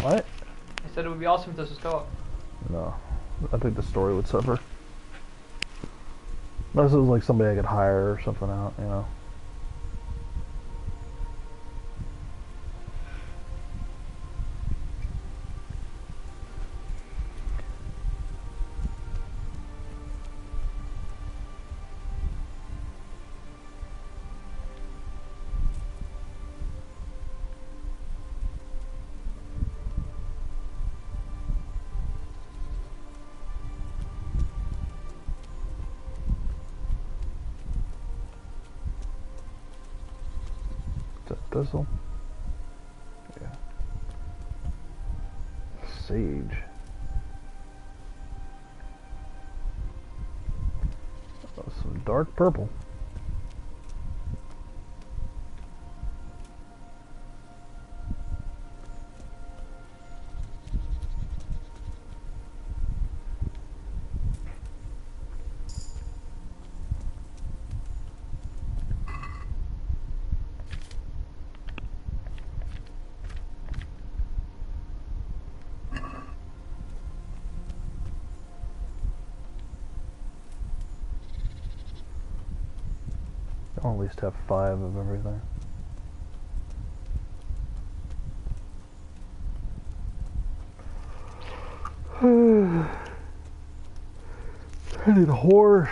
What? I said it would be awesome if this was co-op. No. I think the story would suffer. Unless it was like somebody I could hire or something out, you know. Is that thistle? Yeah. Sage. Oh, some dark purple. I'll at least have 5 of everything. I need a horse.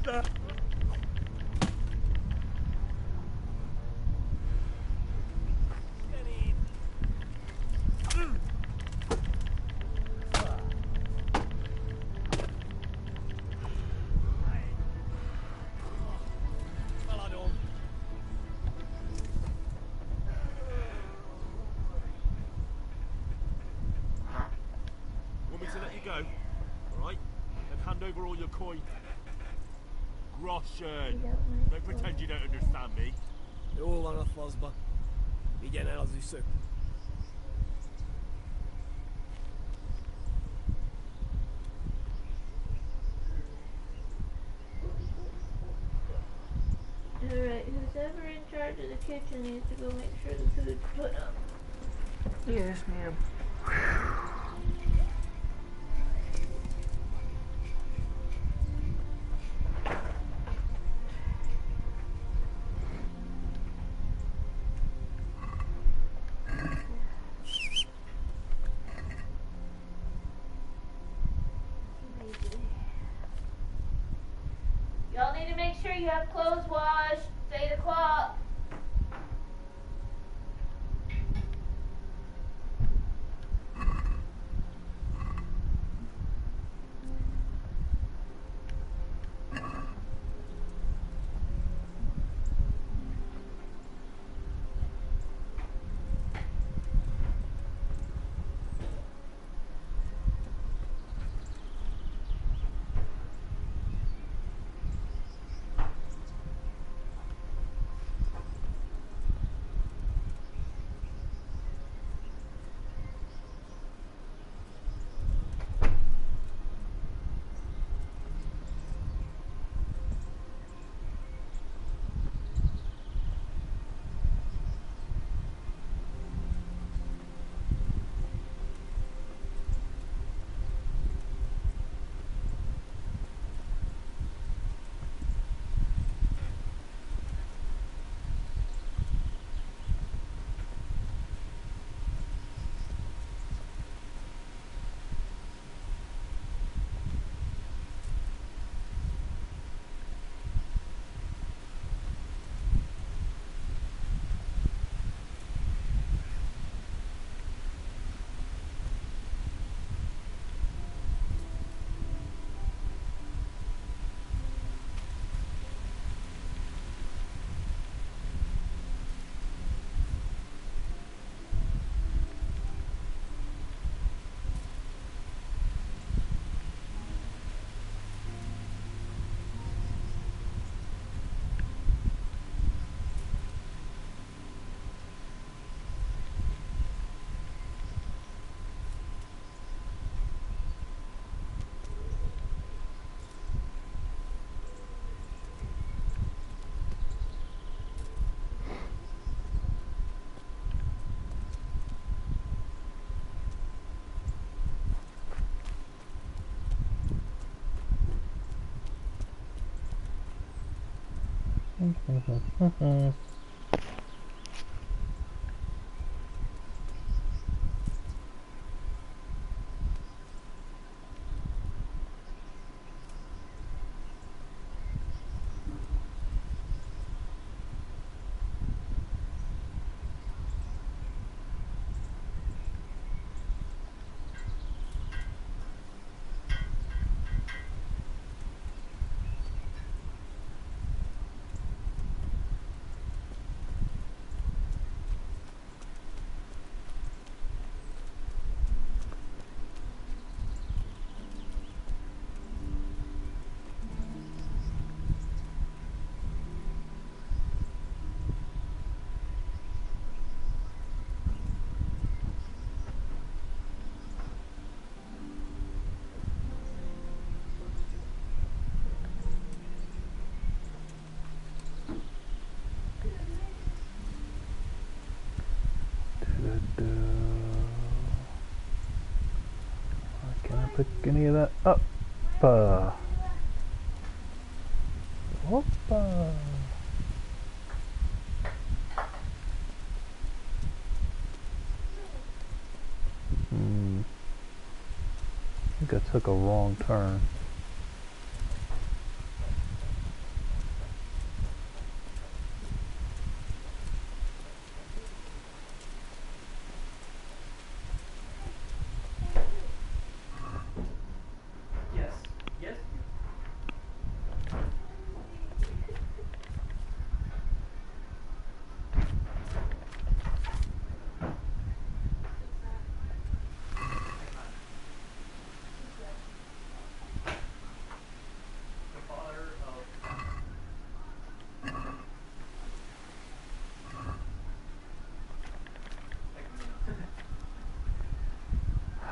Want me to let you go? Alright? Then hand over all your coin. Groschen! Don't pretend you don't understand me. Jo, ana faszba. Vigyen el az üszök. Alright, who's ever in charge of the kitchen needs to go make sure the food's put up. Yes, ma'am. Y'all need to make sure you have clothes washed. It's 8 o'clock. Can I pick any of that up? Hoppa. I think I took a wrong turn.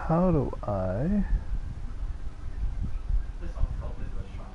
How do I... This song's called Midwest Child.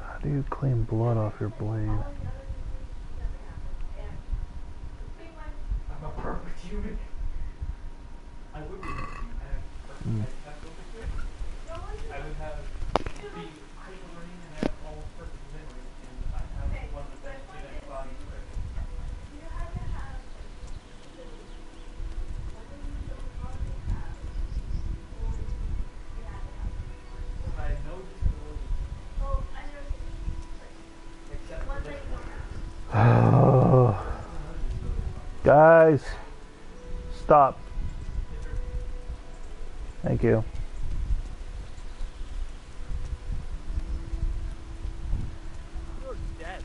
How do you clean blood off your blade? I'm a perfect human. I would be a perfect human. I have perfect, I would have be hyper learning and have almost perfect memory, and I have one of the best genetic bodies for everything. I have no disabilities except for this one. Guys, stop. Thank you. You're dead.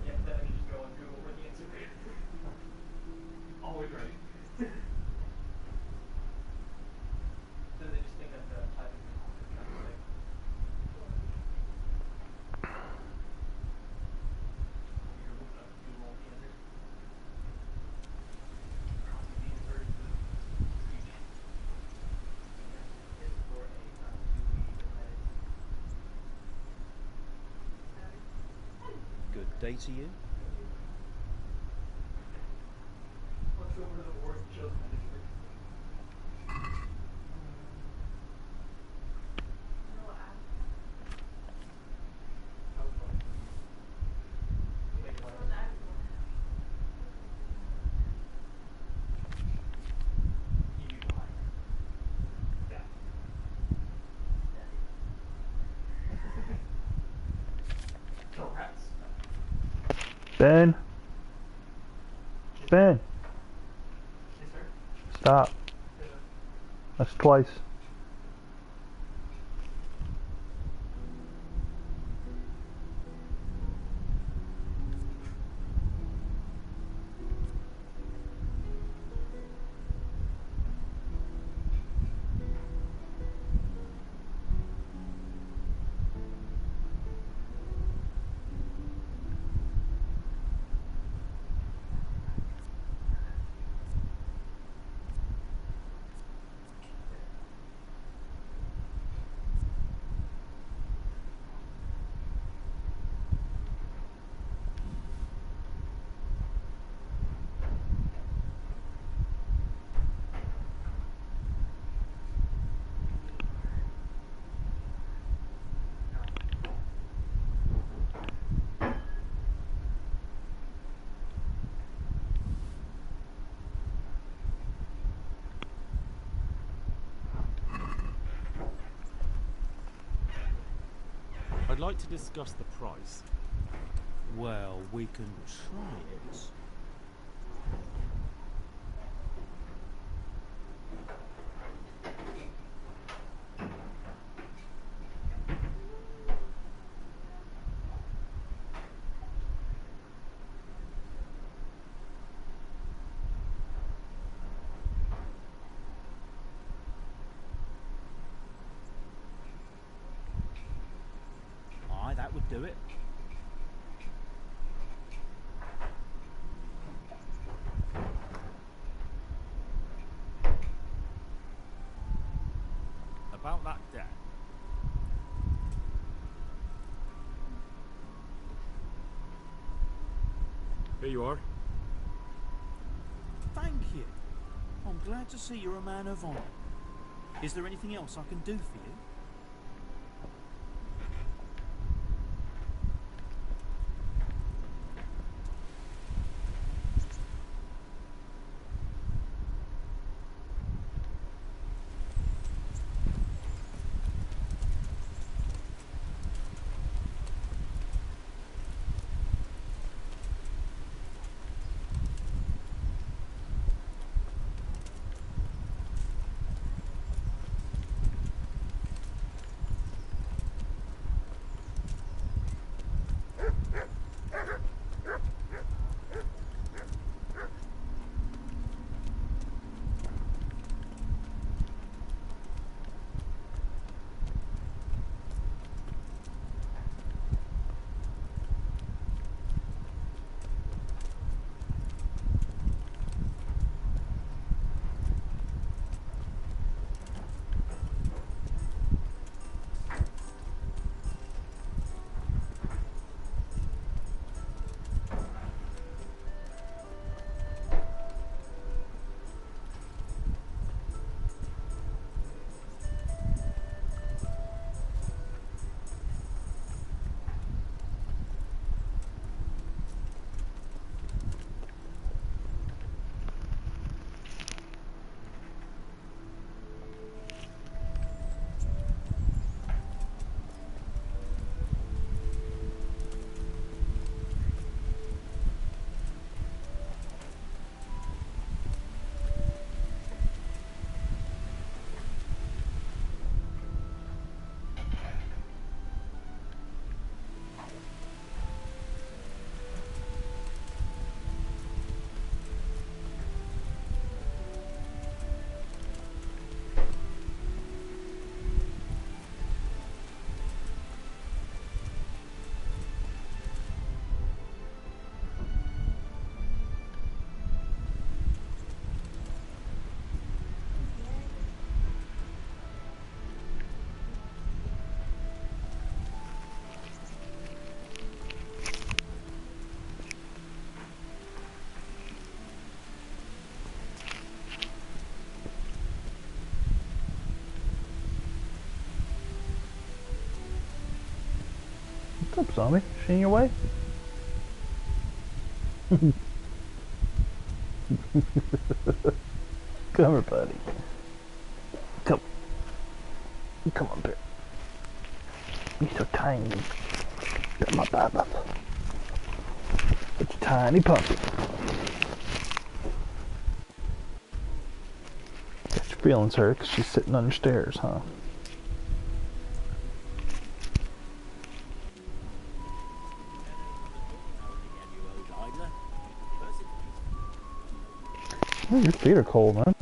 Yeah, then I can just go on Google for the answer. Always right. Then they just think I'm typing in or trying to say. You're looking up Google answers. The answer is the speech. It's for A, not to be decided. Good day to you. Let's go over to the board and show them my district. Ben? Ben, Yes, sir. stop. That's twice. I'd like to discuss the price. Well, we can try it. Aye, that would do it. About that debt. Here you are. Thank you. I'm glad to see you're a man of honour. Is there anything else I can do for you? What's up, zombie? She in your way? Come here, buddy. Come. Come on, bear. You're so tiny. You're my baba. Such a tiny puppy. Got your feelings hurt because she's sitting on your stairs, huh? Oh, your feet are cold, man.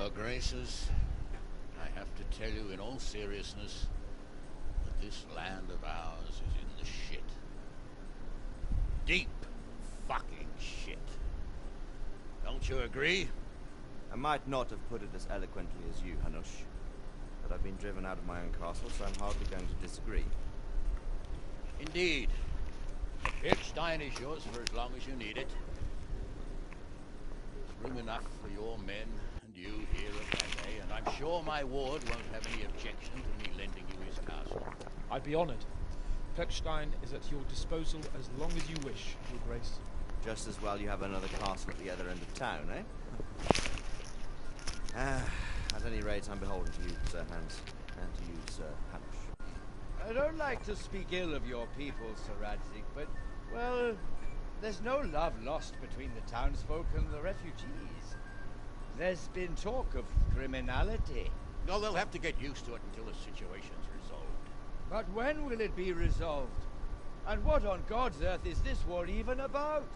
Your Graces, I have to tell you in all seriousness that this land of ours is in the shit. Deep fucking shit. Don't you agree? I might not have put it as eloquently as you, Hanush, but I've been driven out of my own castle, so I'm hardly going to disagree. Indeed. Pilchstein is yours for as long as you need it. There's room enough for your men and you here at Cathay, and I'm sure my ward won't have any objection to me lending you his castle. I'd be honoured. Pechstein is at your disposal as long as you wish, Your Grace. Just as well you have another castle at the other end of town, eh? At any rate, I'm beholden to you, Sir Hans, and to you, Sir Hanush. I don't like to speak ill of your people, Sir Radzig, but, well, there's no love lost between the townsfolk and the refugees. There's been talk of criminality. No, they'll have to get used to it until the situation's resolved. But when will it be resolved? And what on God's earth is this war even about?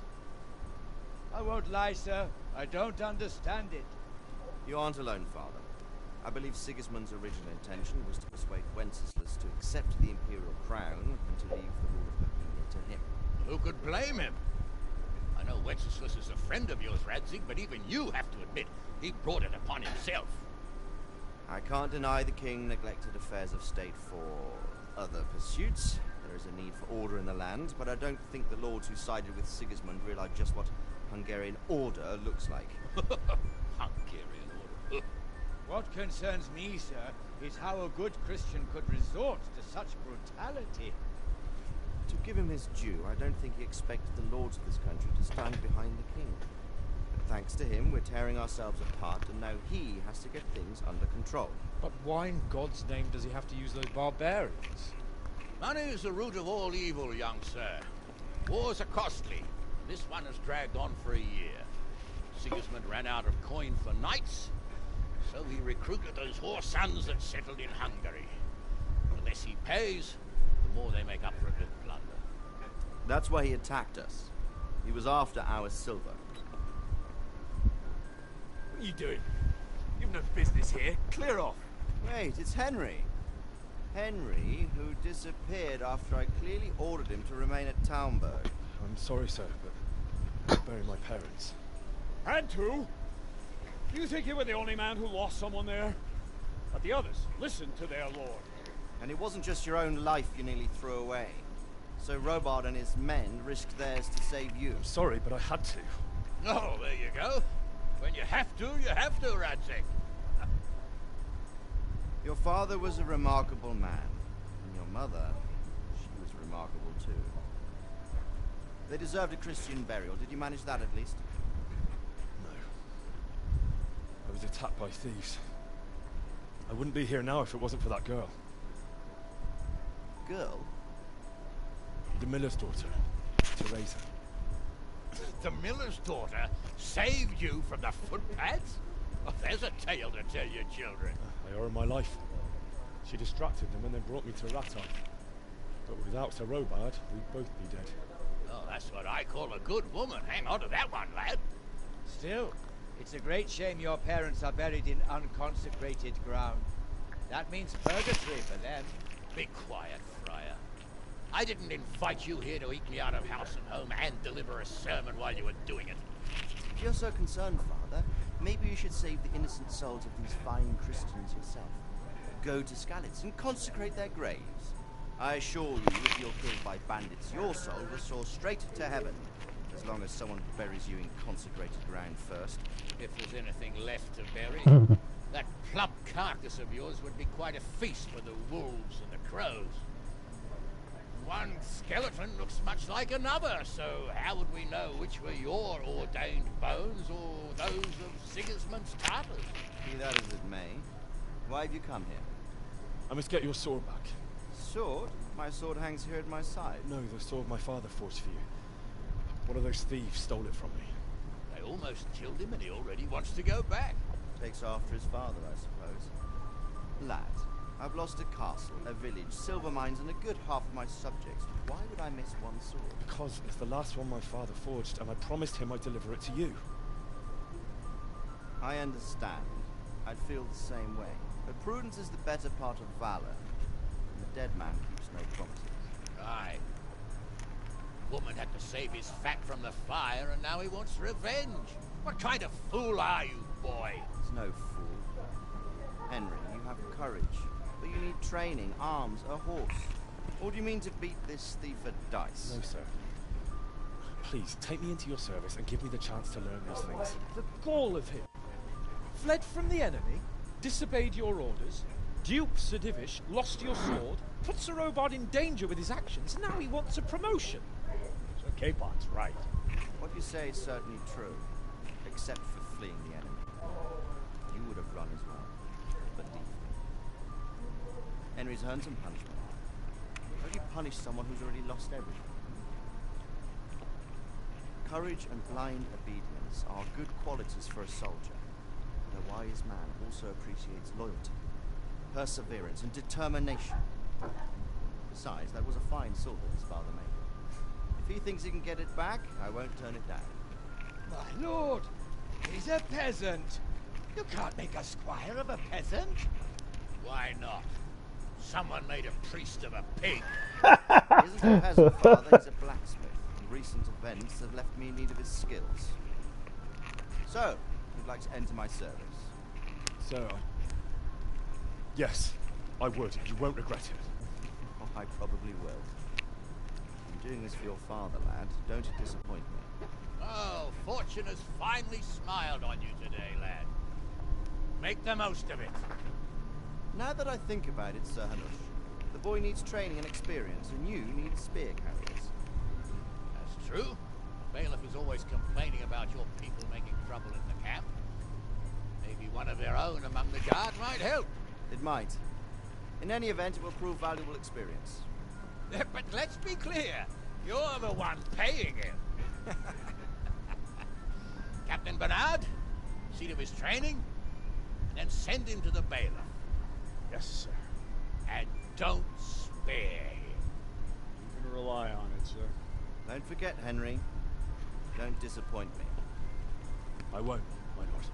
I won't lie, sir. I don't understand it. You aren't alone, Father. I believe Sigismund's original intention was to persuade Wenceslas to accept the imperial crown and to leave the rule of Bohemia to him. Who could blame him? I know Wenceslas is a friend of yours, Radzig, but even you have to admit he brought it upon himself. I can't deny the king neglected affairs of state for other pursuits. There is a need for order in the land, but I don't think the lords who sided with Sigismund realized just what Hungarian order looks like. Hungarian order. What concerns me, sir, is how a good Christian could resort to such brutality. To give him his due, I don't think he expected the lords of this country to stand behind the king. But thanks to him, we're tearing ourselves apart, and now he has to get things under control. But why in God's name does he have to use those barbarians? Money is the root of all evil, young sir. Wars are costly. This one has dragged on for a year. Sigismund ran out of coin for knights, so he recruited those whore sons that settled in Hungary. The less he pays, the more they make up for it with plunder. That's why he attacked us. He was after our silver. What are you doing? You've no business here. Clear off. Wait, it's Henry. Henry, who disappeared after I clearly ordered him to remain at Taumberg. I'm sorry, sir, but bury my parents. Had to? You think you were the only man who lost someone there? But the others listened to their lord. And it wasn't just your own life you nearly threw away. So Robard and his men risked theirs to save you. I'm sorry, but I had to. Oh, there you go. When you have to, Radzig. Your father was a remarkable man. And your mother, she was remarkable too. They deserved a Christian burial. Did you manage that at least? No. I was attacked by thieves. I wouldn't be here now if it wasn't for that girl. Girl? The miller's daughter, Teresa. The miller's daughter saved you from the footpads? Oh, there's a tale to tell your children. I owe her my life. She distracted them and then brought me to Rattay. But without Sir Robard, we'd both be dead. Oh, that's what I call a good woman. Hang on to that one, lad. Still, it's a great shame your parents are buried in unconsecrated ground. That means purgatory for them. Be quiet, Friar. I didn't invite you here to eke me out of house and home and deliver a sermon while you were doing it. If you're so concerned, Father, maybe you should save the innocent souls of these fine Christians yourself. Go to Skalitz and consecrate their graves. I assure you, if you're killed by bandits, your soul will soar straight to heaven, as long as someone buries you in consecrated ground first. If there's anything left to bury, that plump carcass of yours would be quite a feast for the wolves and the crows. One skeleton looks much like another, so how would we know which were your ordained bones or those of Sigismund's Tartars? Be that as it may, why have you come here? I must get your sword back. Sword? My sword hangs here at my side. No, the sword my father forged for you. One of those thieves stole it from me. They almost killed him and he already wants to go back. Takes after his father, I suppose. Lad, I've lost a castle, a village, silver mines, and a good half of my subjects. Why would I miss one sword? Because it's the last one my father forged, and I promised him I'd deliver it to you. I understand. I'd feel the same way. But prudence is the better part of valor. And the dead man keeps no promises. Aye. Woman had to save his fat from the fire, and now he wants revenge. What kind of fool are you, boy? He's no fool. Henry, you have courage. But you need training, arms, a horse. Or do you mean to beat this thief at dice? No, sir. Please, take me into your service and give me the chance to learn these things. The gall of him. Fled from the enemy, disobeyed your orders, duped Sir Divish, lost your sword, put Sir Robard in danger with his actions, and now he wants a promotion. So Capon's right. What you say is certainly true, except for fleeing the enemy. You would have run as well. Believe me. Henry's earned some punishment. How do you punish someone who's already lost everything? Courage and blind obedience are good qualities for a soldier. But a wise man also appreciates loyalty, perseverance, and determination. Besides, that was a fine sword that his father made. If he thinks he can get it back, I won't turn it down. My lord, he's a peasant. You can't make a squire of a peasant. Why not? Someone made a priest of a pig. He isn't a peasant, father, he's a blacksmith. Recent events have left me in need of his skills. So, you'd like to enter my service? Sir, yes, I would. You won't regret it. Oh, I probably will. I'm doing this for your father, lad. Don't disappoint me. Oh, fortune has finally smiled on you today, lad. Make the most of it. Now that I think about it, Sir Hanush, the boy needs training and experience, and you need spear carriers. That's true. The bailiff is always complaining about your people making trouble in the camp. Maybe one of their own among the guard might help. It might. In any event, it will prove valuable experience. But let's be clear. You're the one paying him. Captain Bernard, see to his training, and then send him to the bailiff. Yes, sir. And don't spare him. You can rely on it, sir. Don't forget, Henry. Don't disappoint me. I won't, my lord.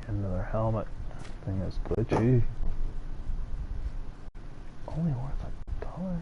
Another helmet. Thing is glitchy. Only worth $1.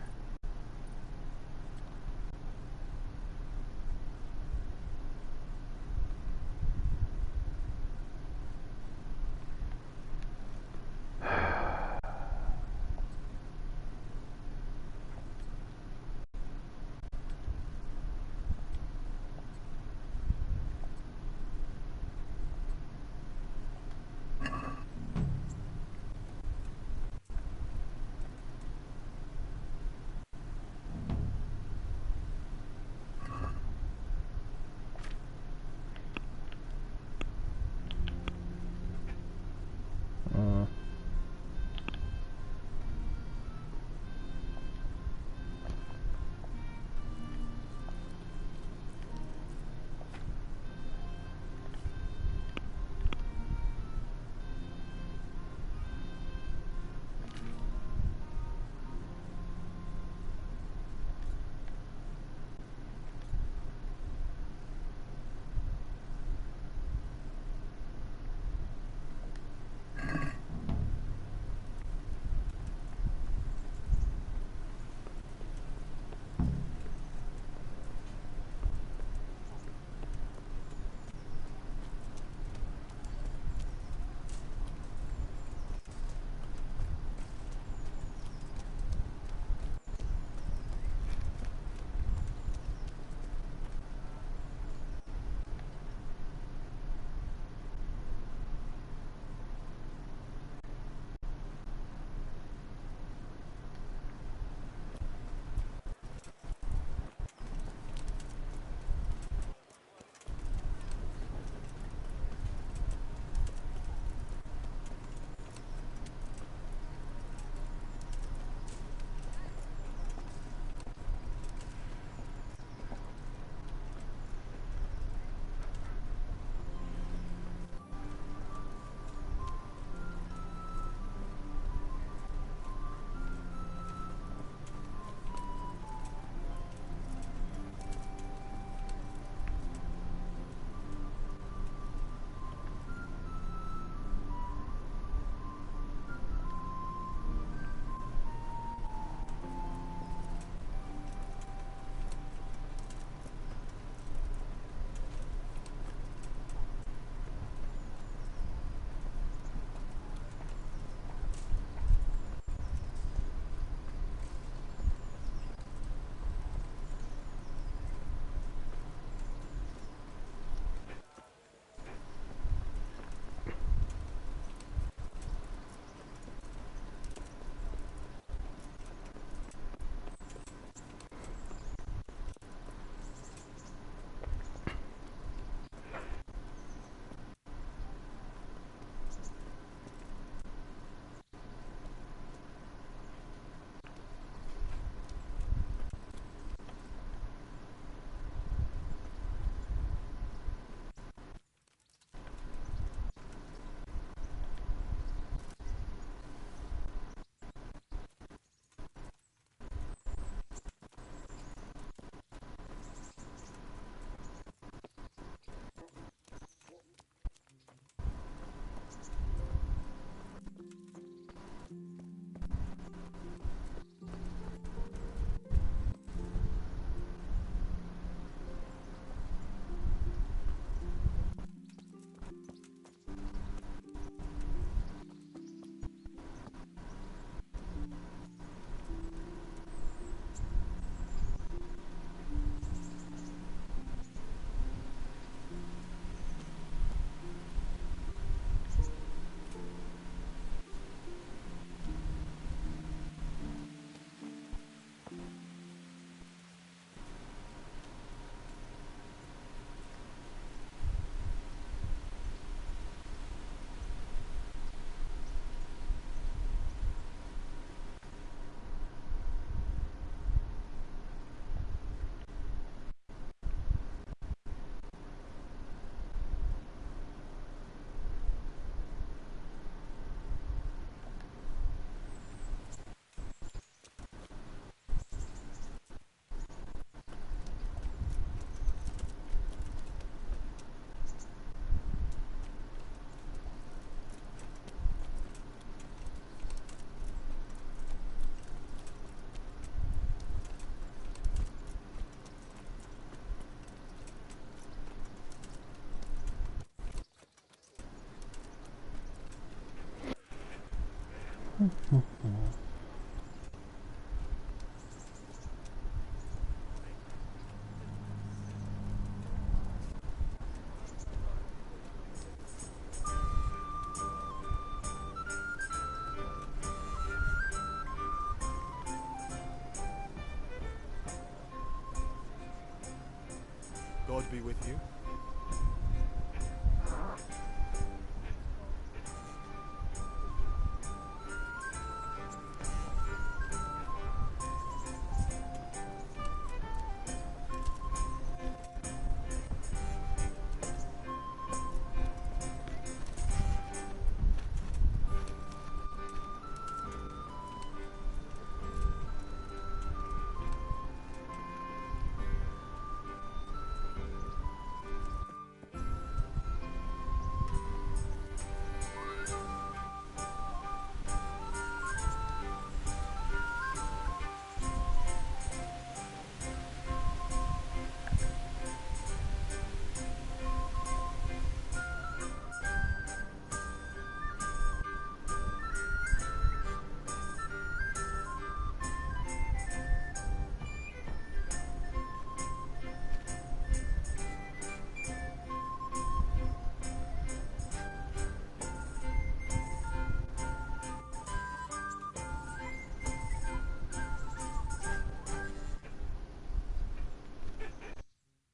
God be with you.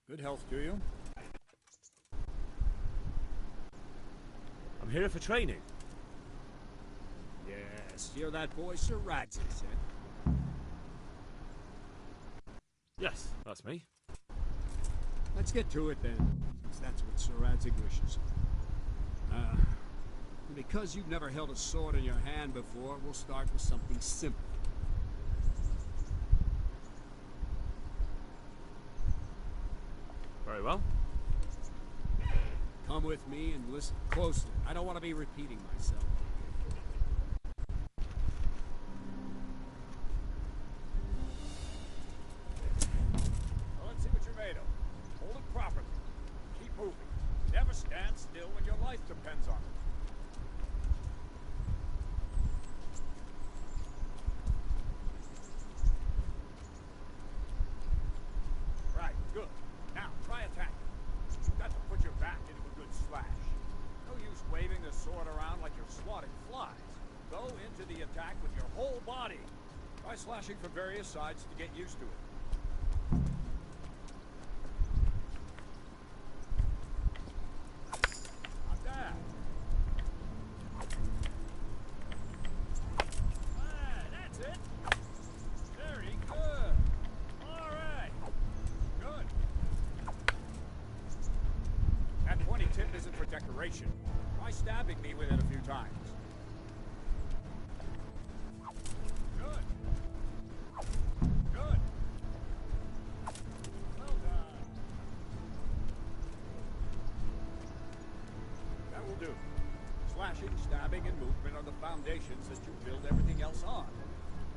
Good health to you. I'm here for training. Yes, you're that boy Sir Radzik said. Yes, that's me. Let's get to it then, since that's what Sir Radzik wishes. Because you've never held a sword in your hand before, we'll start with something simple. Very well. Come with me and listen closely. I don't want to be repeating myself. Well, let's see what you're made of. Hold it properly. Keep moving. Never stand still when your life depends on it. Right, good. Now, try attacking. You've got to put your back into a good slash. No use waving the sword around like you're swatting flies. Go into the attack with your whole body. Try slashing from various sides to get used to it. Not bad. That's it. Very good. All right. Good. That pointy tip isn't for decoration. Try stabbing me with it a few times. Good. Good. Well done. That will do. Slashing, stabbing, and movement are the foundations that you build everything else on.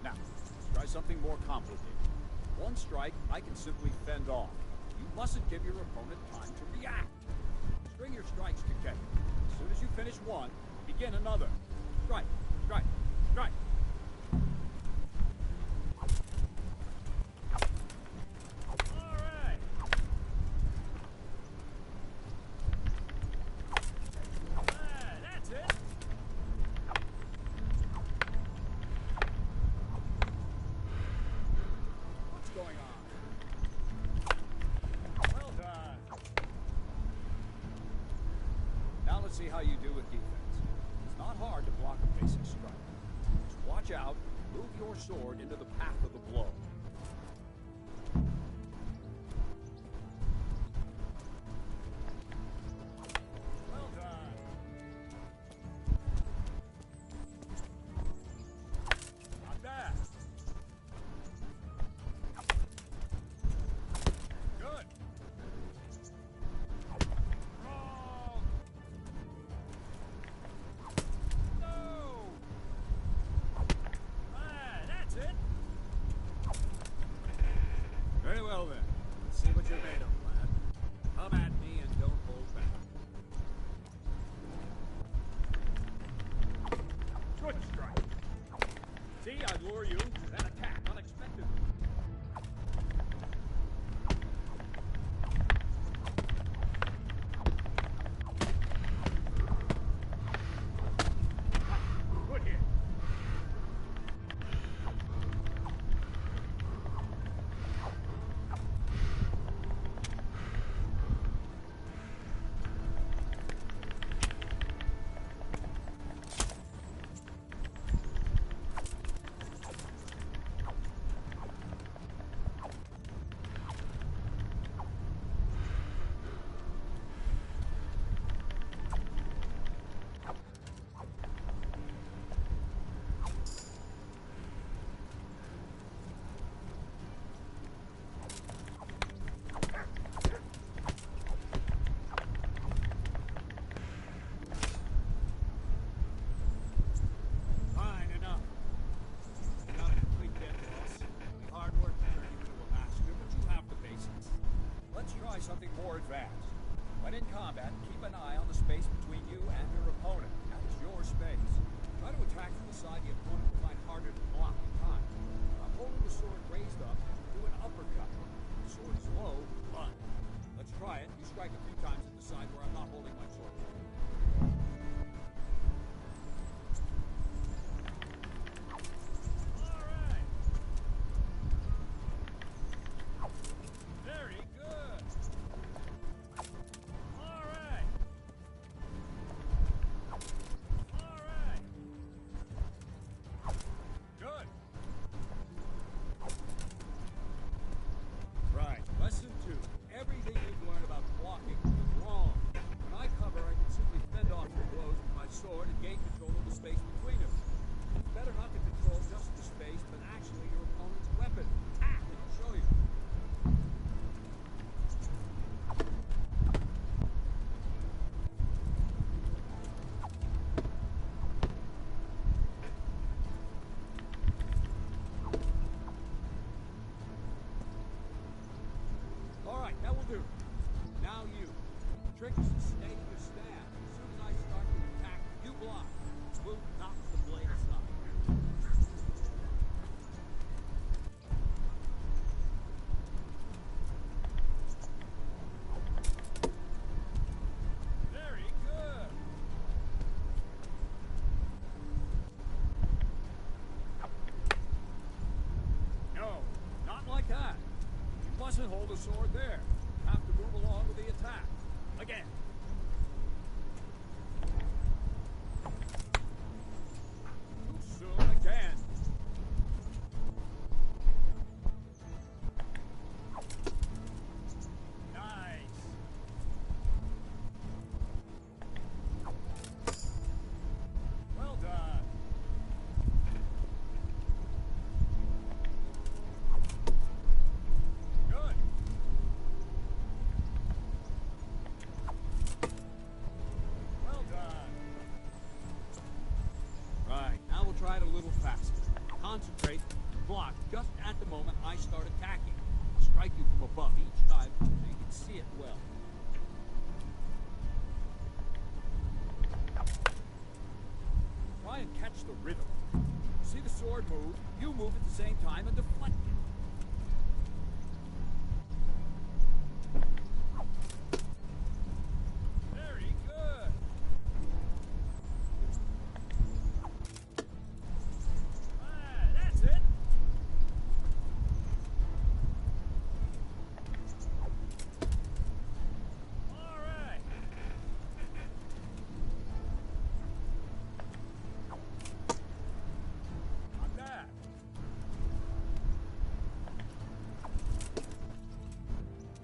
Now, let's try something more complicated. One strike, I can simply fend off. You mustn't give your opponent time to react. String your strikes together. As soon as you finish one, begin another. Strike, strike, strike. All right. That's it. What's going on? Well done. Now let's see how you do with defense. It's not hard to block a basic strike. Just watch out, move your sword into the path of the blow. Well done. Not bad. Good. Wrong. No. That's it. fast. When in combat, keep an eye on the space between you and your opponent. That's your space. Try to attack from the side the opponent will find harder to block in time. I'm holding the sword raised up, do an uppercut. The sword is low, but let's try it. You strike a few times at the side where I'm not holding my sword. Lesson 2. Everything you've learned about blocking is wrong. When I cover, I can simply fend off your blows with my sword and gain control of the space between us. It's better not to control just the space, but actually your opponent's weapon. And I'll show you. Alright, that will do. Now you. The trick is to stay in your stand. As soon as I start to attack, you block. We'll knock the blade aside. Very good. No, not like that. You mustn't hold the sword there. You have to move along with the attack. Again. Too soon again. Nice. Well done. Good. Well done. Right, now we'll try it a little faster. Concentrate, block just at the moment I start attacking. I'll strike you from above each time so you can see it well. Try and catch the rhythm. See the sword move, you move at the same time and deflect it. Very good. That's it. All right. Not bad.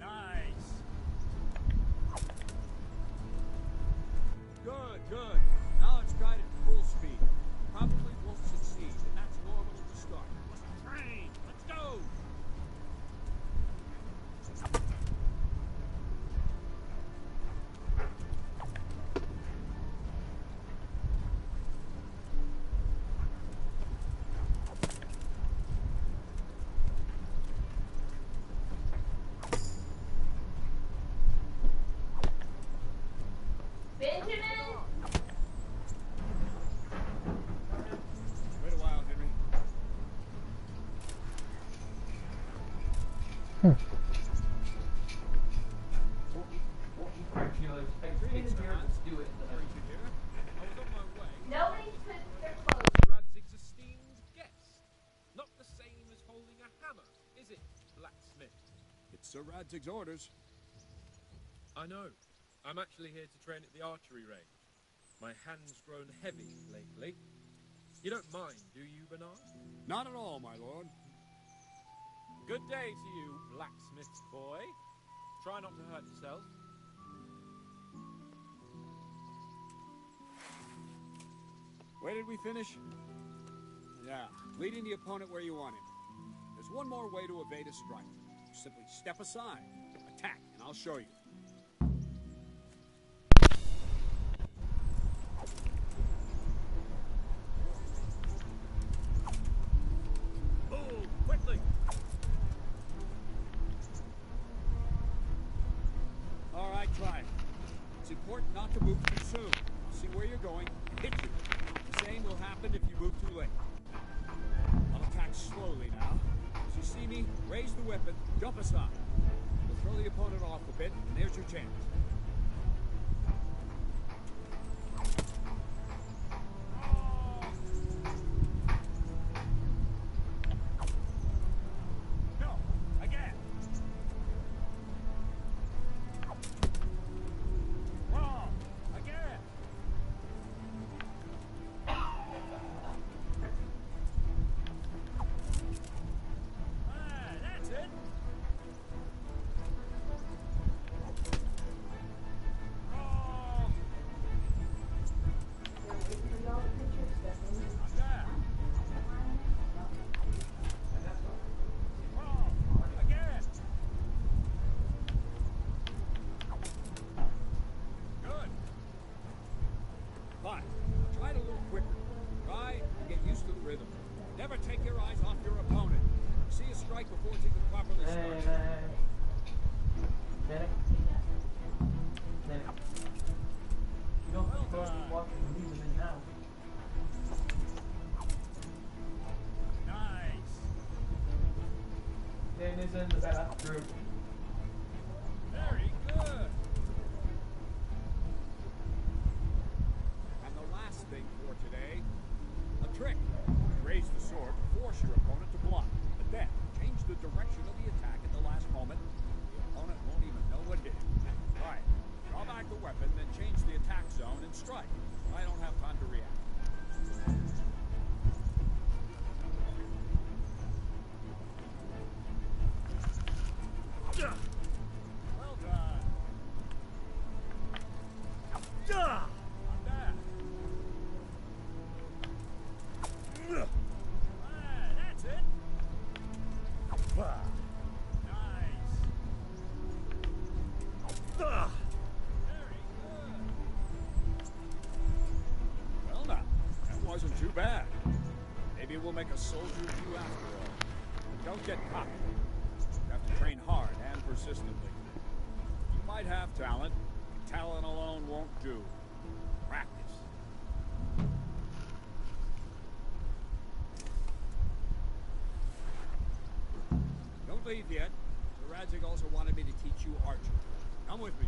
Nice. Good, good. Now let's try it at full speed. Probably won't succeed, but that's normal to start. Let's train. Let's go. Benjamin! Wait a while, Henry. Greetings, dear. Let's do it. I was on my way. Nobody's put their clothes. Radzig's esteemed guest. Not the same as holding a hammer, is it, blacksmith? It's Sir Radzig's orders. I know. I'm actually here to train at the archery range. My hand's grown heavy lately. You don't mind, do you, Bernard? Not at all, my lord. Good day to you, blacksmith boy. Try not to hurt yourself. Where did we finish? Yeah, leading the opponent where you want him. There's one more way to evade a strike. You simply step aside, attack, and I'll show you. Boom! Quickly! Important not to move too soon. I'll see where you're going and hit you. The same will happen if you move too late. I'll attack slowly now. As you see me, raise the weapon, jump aside. We'll throw the opponent off a bit, and there's your chance. No, again. Wrong, again. That's it. Good. Fine. Try it a little quicker. Try and get used to the rhythm. Never take your eyes off your opponent. See a strike before it's even properly started. You don't well done. Watching leave them in now. Nice. Dan is in the bathroom. Very good. And the last thing for today, a trick. Raise the sword to force your opponent to block, but then change the direction of the attack at the last moment. The opponent won't even know what hit him. Right. Draw back the weapon, then change the attack zone and strike. I don't have time to react. Well done. Not bad. That's it. Nice. Very good. Well now, that wasn't too bad. Maybe we'll make a soldier of you after all. But don't get cocky. You have to train hard and persistently. You might have talent, but talent alone won't do. Practice. Don't leave yet. Sir Radzig also wanted me to teach you archery. Come with me.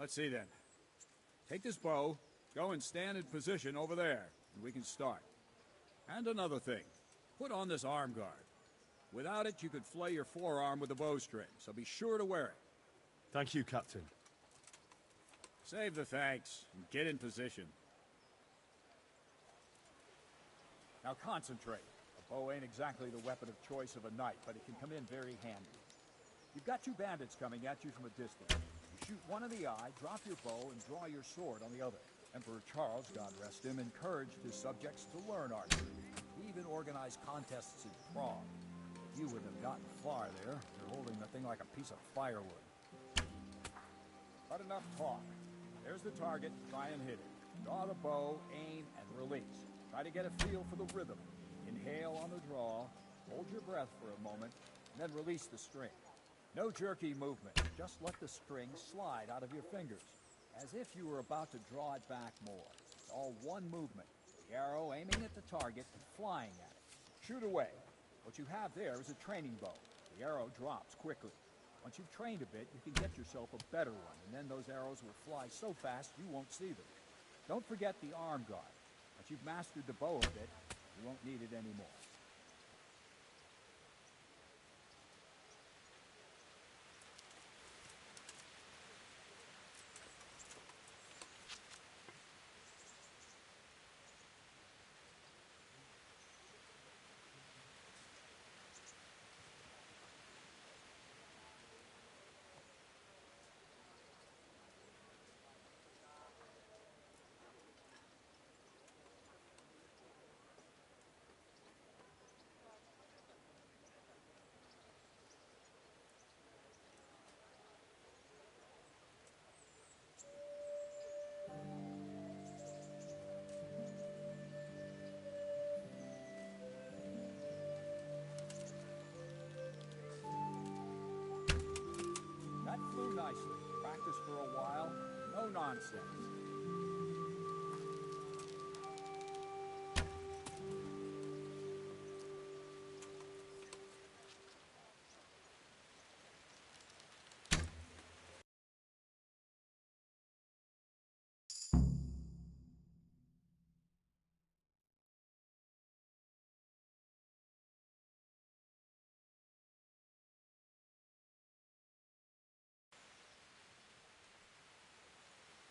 Let's see then. Take this bow, go and stand in position over there, and we can start. And another thing, put on this arm guard. Without it, you could flay your forearm with a bowstring, so be sure to wear it. Thank you, Captain. Save the thanks, and get in position. Now concentrate. A bow ain't exactly the weapon of choice of a knight, but it can come in very handy. You've got two bandits coming at you from a distance. You shoot one in the eye, drop your bow, and draw your sword on the other. Emperor Charles, God rest him, encouraged his subjects to learn archery. He even organized contests in Prague. You wouldn't have gotten far there. You're holding the thing like a piece of firewood. But enough talk. There's the target. Try and hit it. Draw the bow, aim, and release. Try to get a feel for the rhythm. Inhale on the draw, hold your breath for a moment, and then release the string. No jerky movement. Just let the string slide out of your fingers, as if you were about to draw it back more. It's all one movement. The arrow aiming at the target and flying at it. Shoot away. What you have there is a training bow. The arrow drops quickly. Once you've trained a bit, you can get yourself a better one, and then those arrows will fly so fast you won't see them. Don't forget the arm guard. Once you've mastered the bow a bit, you won't need it anymore. That flew nicely. Practice for a while. No nonsense.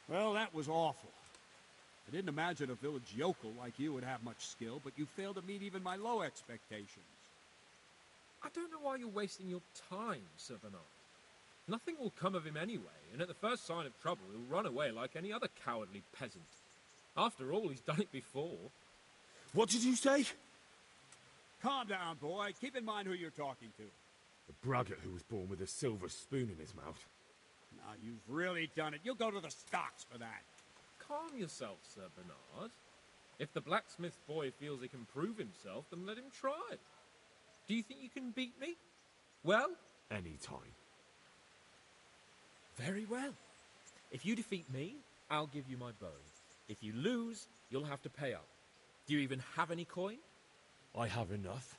Well, that was awful. I didn't imagine a village yokel like you would have much skill, but you failed to meet even my low expectations. I don't know why you're wasting your time, Sir Bernard. Nothing will come of him anyway, and at the first sign of trouble he'll run away like any other cowardly peasant. After all, he's done it before. What did you say? Calm down, boy. Keep in mind who you're talking to. The braggart who was born with a silver spoon in his mouth. Now, you've really done it. You'll go to the stocks for that. Calm yourself, Sir Bernard. If the blacksmith boy feels he can prove himself, then let him try. Do you think you can beat me? Well? Any time. Very well. If you defeat me, I'll give you my bow. If you lose, you'll have to pay up. Do you even have any coin? I have enough.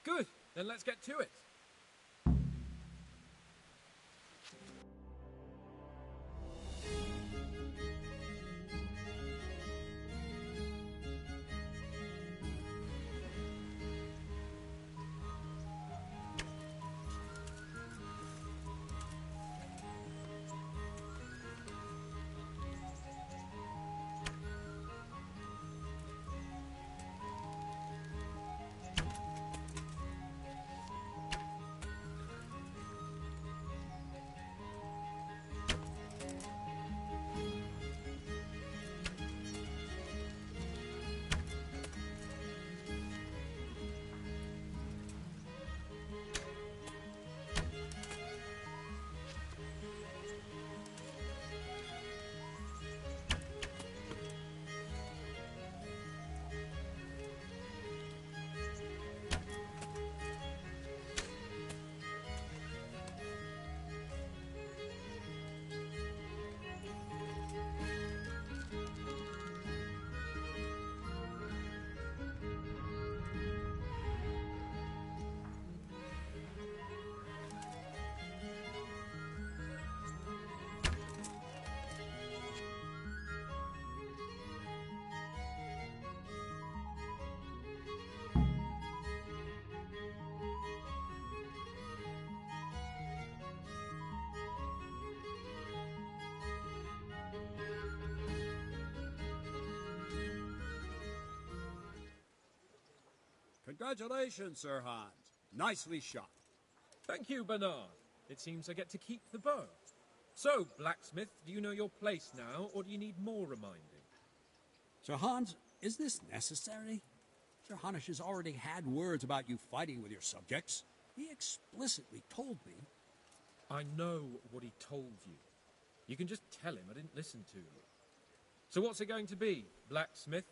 Good. Then let's get to it. Congratulations, Sir Hans. Nicely shot. Thank you, Bernard. It seems I get to keep the bow. So, blacksmith, do you know your place now, or do you need more reminding? Sir Hans, is this necessary? Sir Hanush has already had words about you fighting with your subjects. He explicitly told me. I know what he told you. You can just tell him I didn't listen to you. So what's it going to be, blacksmith?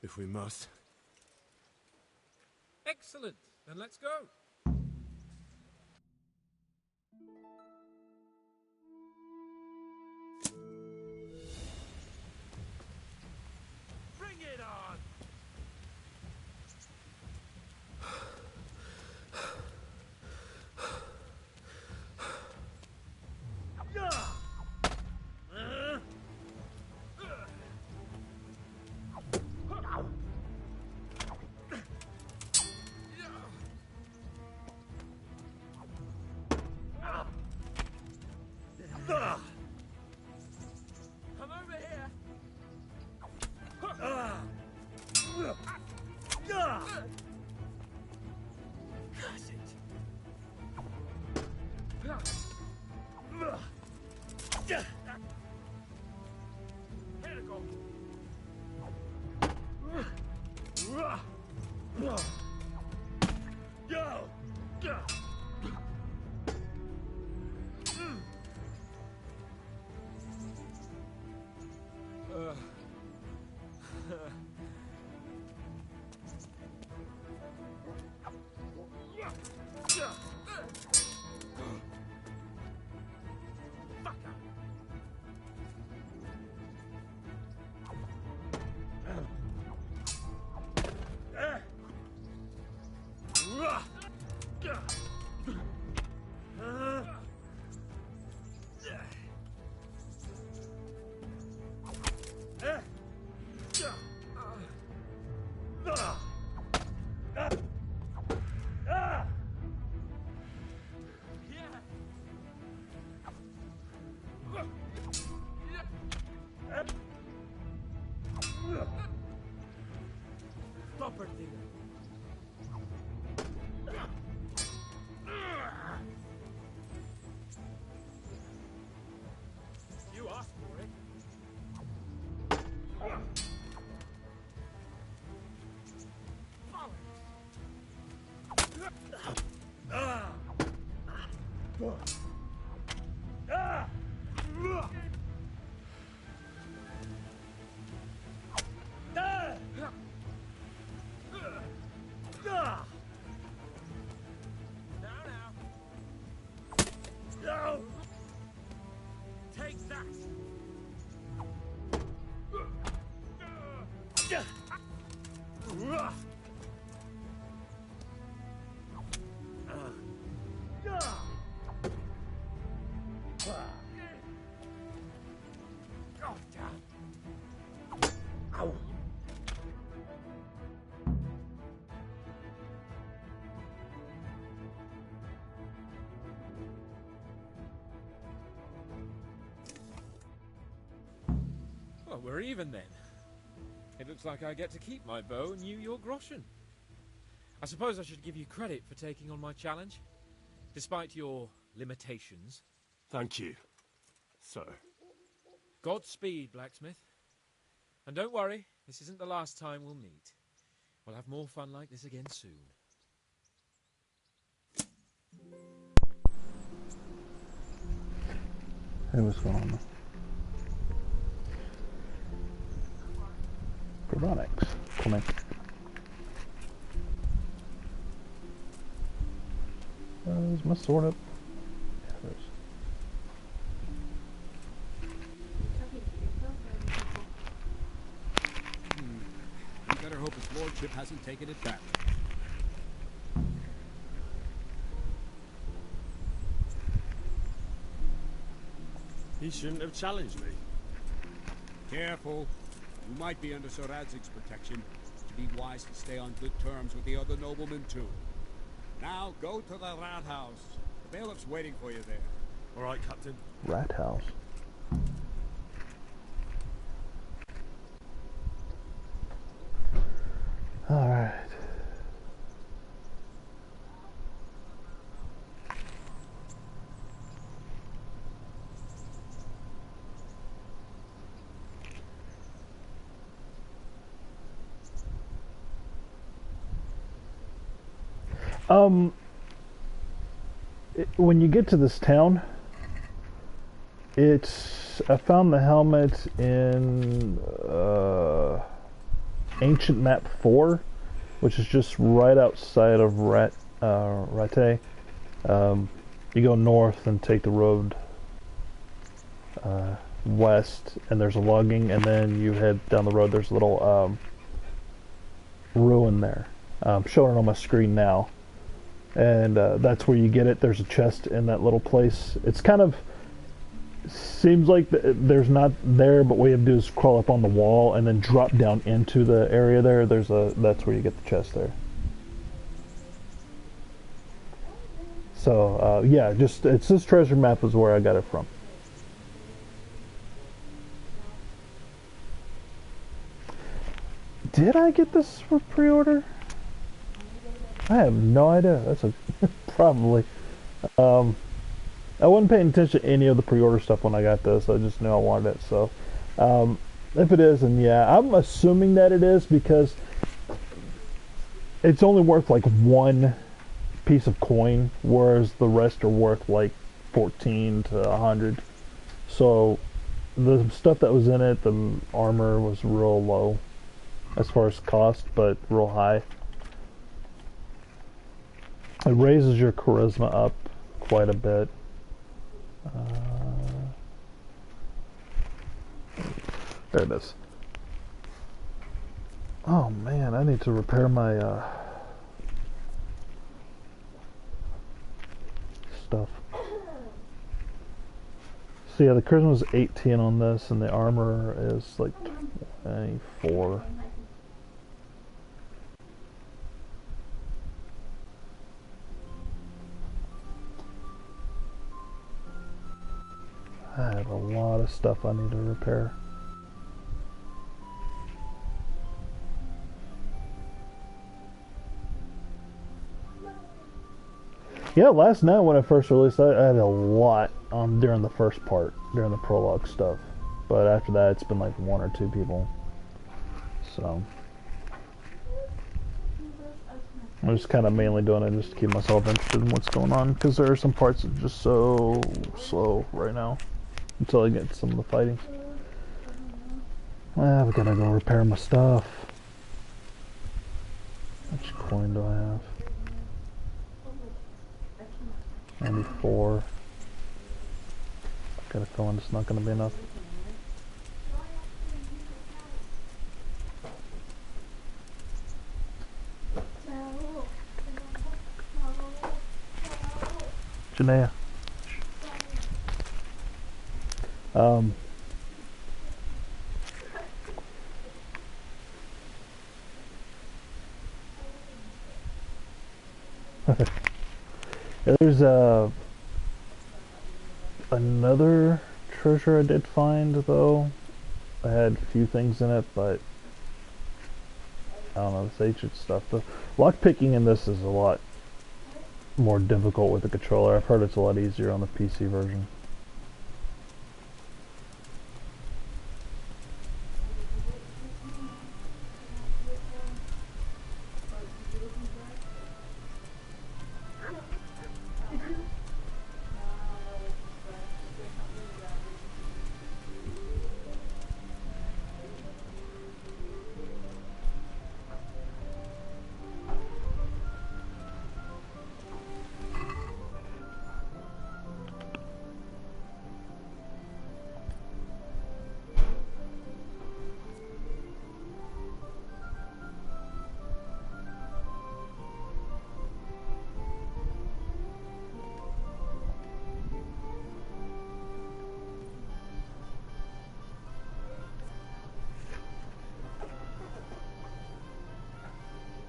If we must. Excellent. Then let's go. Bring it on! Come over here. Curse it! Here to go. You asked for it. Take that! Well, we're even then. It looks like I get to keep my bow and you your groschen. I suppose I should give you credit for taking on my challenge, despite your limitations. Thank you, sir. Godspeed, blacksmith. And don't worry, this isn't the last time we'll meet. We'll have more fun like this again soon. Hey, what's going on? Chronics. Come in. Is my sword up? Yeah, it is. You better hope his lordship hasn't taken it back. He shouldn't have challenged me. Careful. You might be under Sir Radzig's protection. It'd be wise to stay on good terms with the other noblemen, too. Now, go to the rat house. The bailiff's waiting for you there. All right, Captain. Rat house. Alright. When you get to this town, I found the helmet in Ancient Map 4, which is just right outside of Rate. You go north and take the road west, and there's a logging, and then you head down the road. There's a little ruin there. I'm showing it on my screen now, and that's where you get it. There's a chest in that little place. It's kind of seems like there's not there, but what you have to do is crawl up on the wall and then drop down into the area there. That's where you get the chest there. So yeah, it's this treasure map is where I got it from. Did I get this for pre-order? I have no idea. That's a probably. I wasn't paying attention to any of the pre-order stuff when I got this. I just knew I wanted it. So, if it is, then yeah, I'm assuming that it is because it's only worth like one piece of coin, whereas the rest are worth like 14 to 100. So, the stuff that was in it, the armor was real low as far as cost, but real high. It raises your charisma up quite a bit. There it is. Oh man, I need to repair my stuff. So yeah, the charisma is 18 on this, and the armor is like 24. I have a lot of stuff I need to repair. Yeah, last night when I first released, I had a lot during the first part, during the prologue stuff. But after that, it's been like 1 or 2 people. So I'm just kind of mainly doing it just to keep myself interested in what's going on, because there are some parts that are just so slow right now until I get some of the fighting. I've got to go repair my stuff. Which coin do I have? 94. Got a feeling it's not going to be enough. Janaea. There's another treasure I did find, though. I had a few things in it, but I don't know, this ancient stuff. The lockpicking in this is a lot more difficult with the controller. I've heard it's a lot easier on the PC version.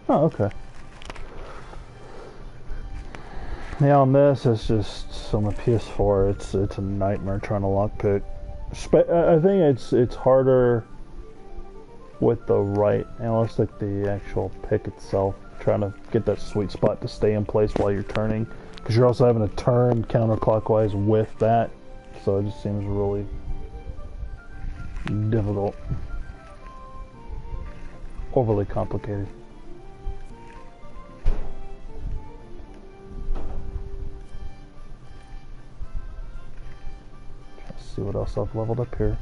Oh, okay. Yeah, on this, it's just on the PS4. It's a nightmare trying to lockpick. I think it's harder with the right analytic, the actual pick itself, trying to get that sweet spot to stay in place while you're turning, because you're also having to turn counterclockwise with that, so it just seems really difficult, overly complicated. see what else I've leveled up here.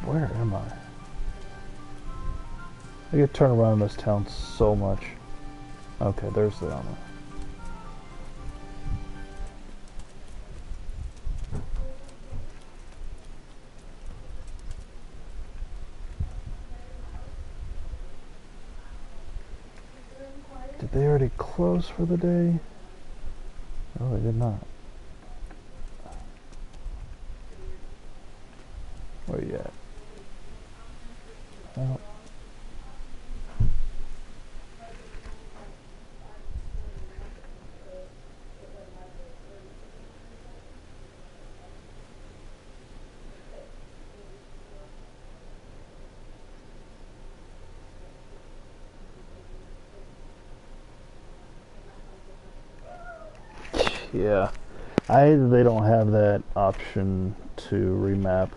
Where am I? I get turned around in this town so much. Okay, there's the armor. Did they already close for the day? No, they did not. Where you at? Well, yeah. They don't have that option to remap.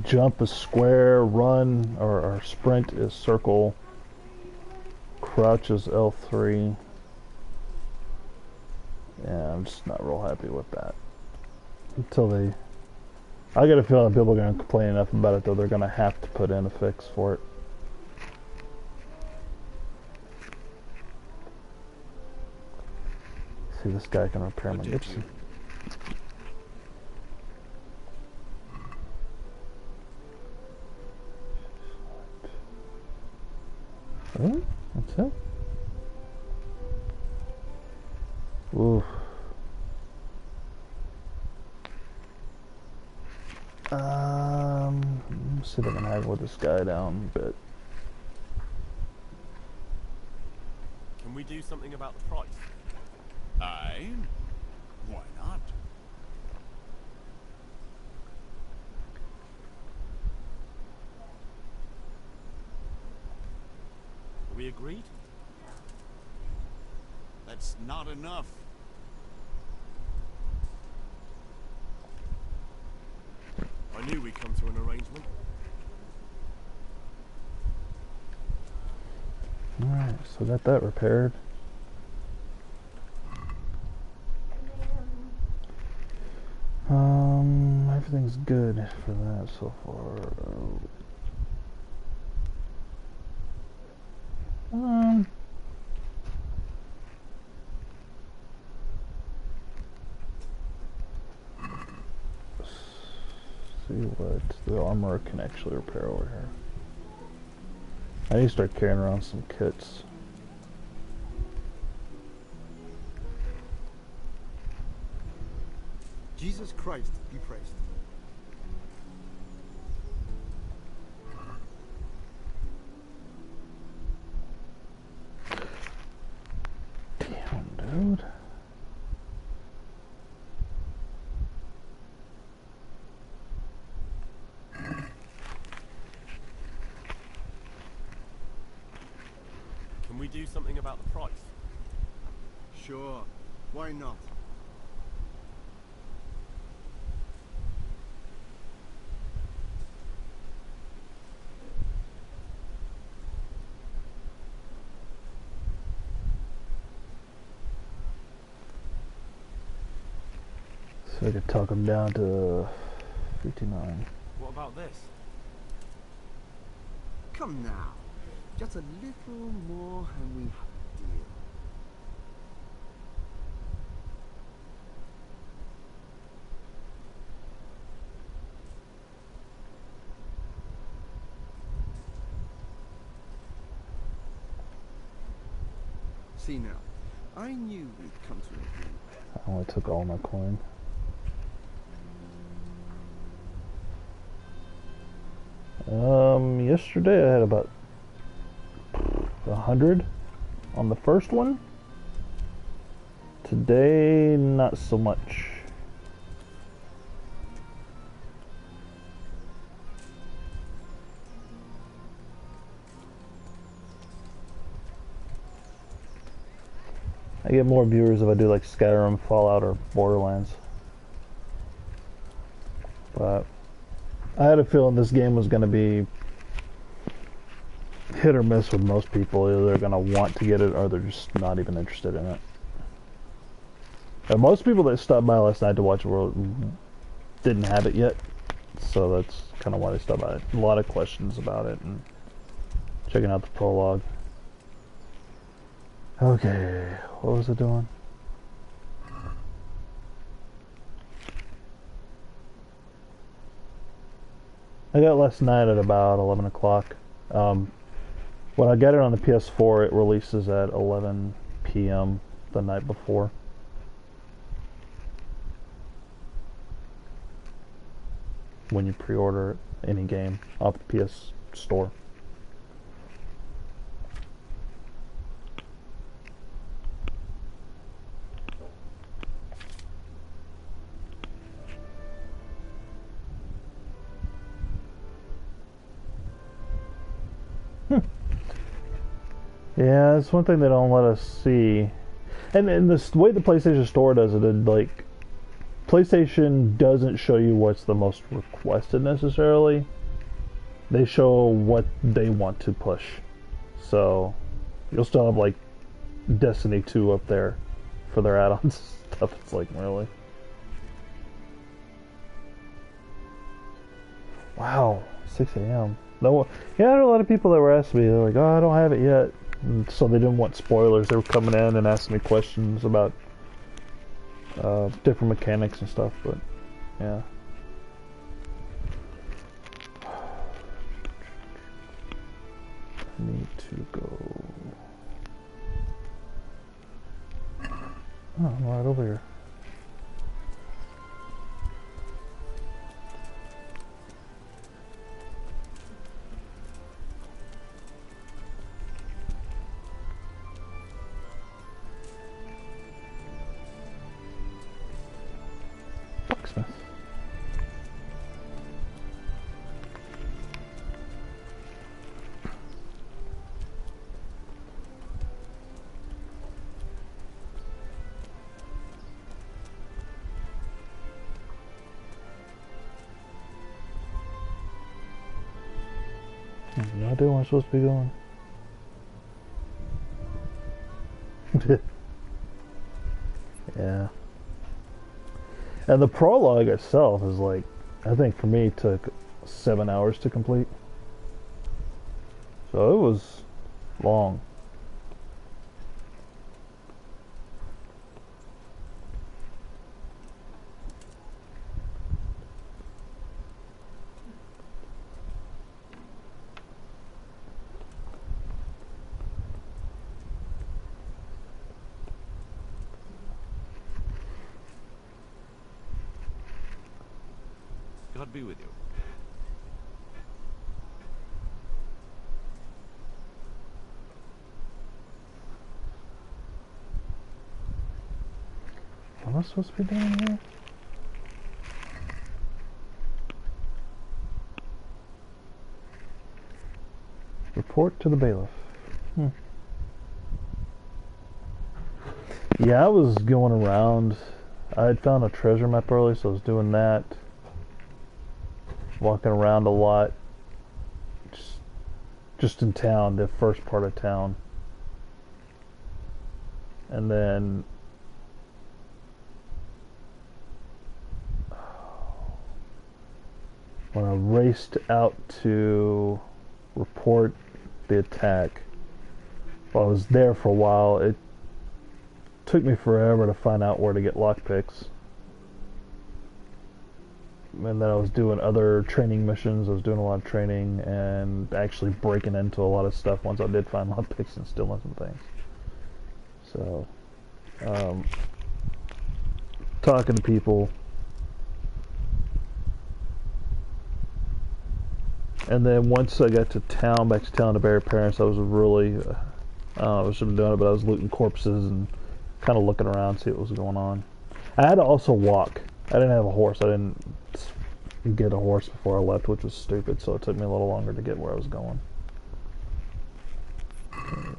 Jump is square, run or sprint is circle, crouch is L3. Yeah, I'm just not real happy with that. Until they... I get a feeling people are going to complain enough about it, though they're going to have to put in a fix for it. See, this guy can repair my Gibson. Really? That's it? Oof. Let's see if I can haggle this guy down a bit. Can we do something about the price? Aye? Why not? Are we agreed? That's not enough. I knew we'd come to an arrangement. Alright, so got that repaired. Everything's good for that so far. See what the armor can actually repair over here. I need to start carrying around some kits. Jesus Christ be praised. Damn, dude. Can we do something about the price? Sure. Why not? So I could talk him down to 59. What about this? Come now. Just a little more and we have a deal. See now, I knew we'd come to an agreement. I only took all my coin. Yesterday I had about 100 on the first one. Today, not so much. I get more viewers if I do like Skyrim, Fallout, or Borderlands. But I had a feeling this game was going to be hit or miss with most people. Either they're going to want to get it or they're just not even interested in it. And most people that stopped by last night to watch World didn't have it yet, so that's kind of why they stopped by. A lot of questions about it and checking out the prologue. Okay, what was it doing? I got last night at about 11 o'clock. When I got it on the PS4, it releases at 11 p.m. the night before. When you pre-order any game off the PS Store. Yeah, it's one thing they don't let us see. And the way the PlayStation Store does it, like, PlayStation doesn't show you what's the most requested necessarily. They show what they want to push. So, you'll still have, like, Destiny 2 up there for their add-ons stuff. It's like, really? Wow, 6 a.m. No, yeah, there are a lot of people that were asking me, they're like, oh, I don't have it yet. And so they didn't want spoilers. They were coming in and asking me questions about different mechanics and stuff, but yeah. I need to go. Oh, I'm right over here. Fucksmith. I have no idea where I'm supposed to be going. Yeah. And the prologue itself is like, I think for me it took 7 hours to complete. So it was long. God be with you. What am I supposed to be doing here? Report to the bailiff. Yeah, I was going around. I had found a treasure map early, so I was doing that. Walking around a lot. Just in town, the first part of town. And then when I raced out to report the attack, while I was there for a while, it took me forever to find out where to get lockpicks. And then I was doing other training missions. I was doing a lot of training and actually breaking into a lot of stuff once I did find lockpicks and stealing some things. So, talking to people. And then once I got to town, back to town to bury parents, I was really, I don't know, I should have done it, but I was looting corpses and kind of looking around, see what was going on. I had to also walk. I didn't have a horse. I didn't get a horse before I left, which was stupid, so it took me a little longer to get where I was going. Okay,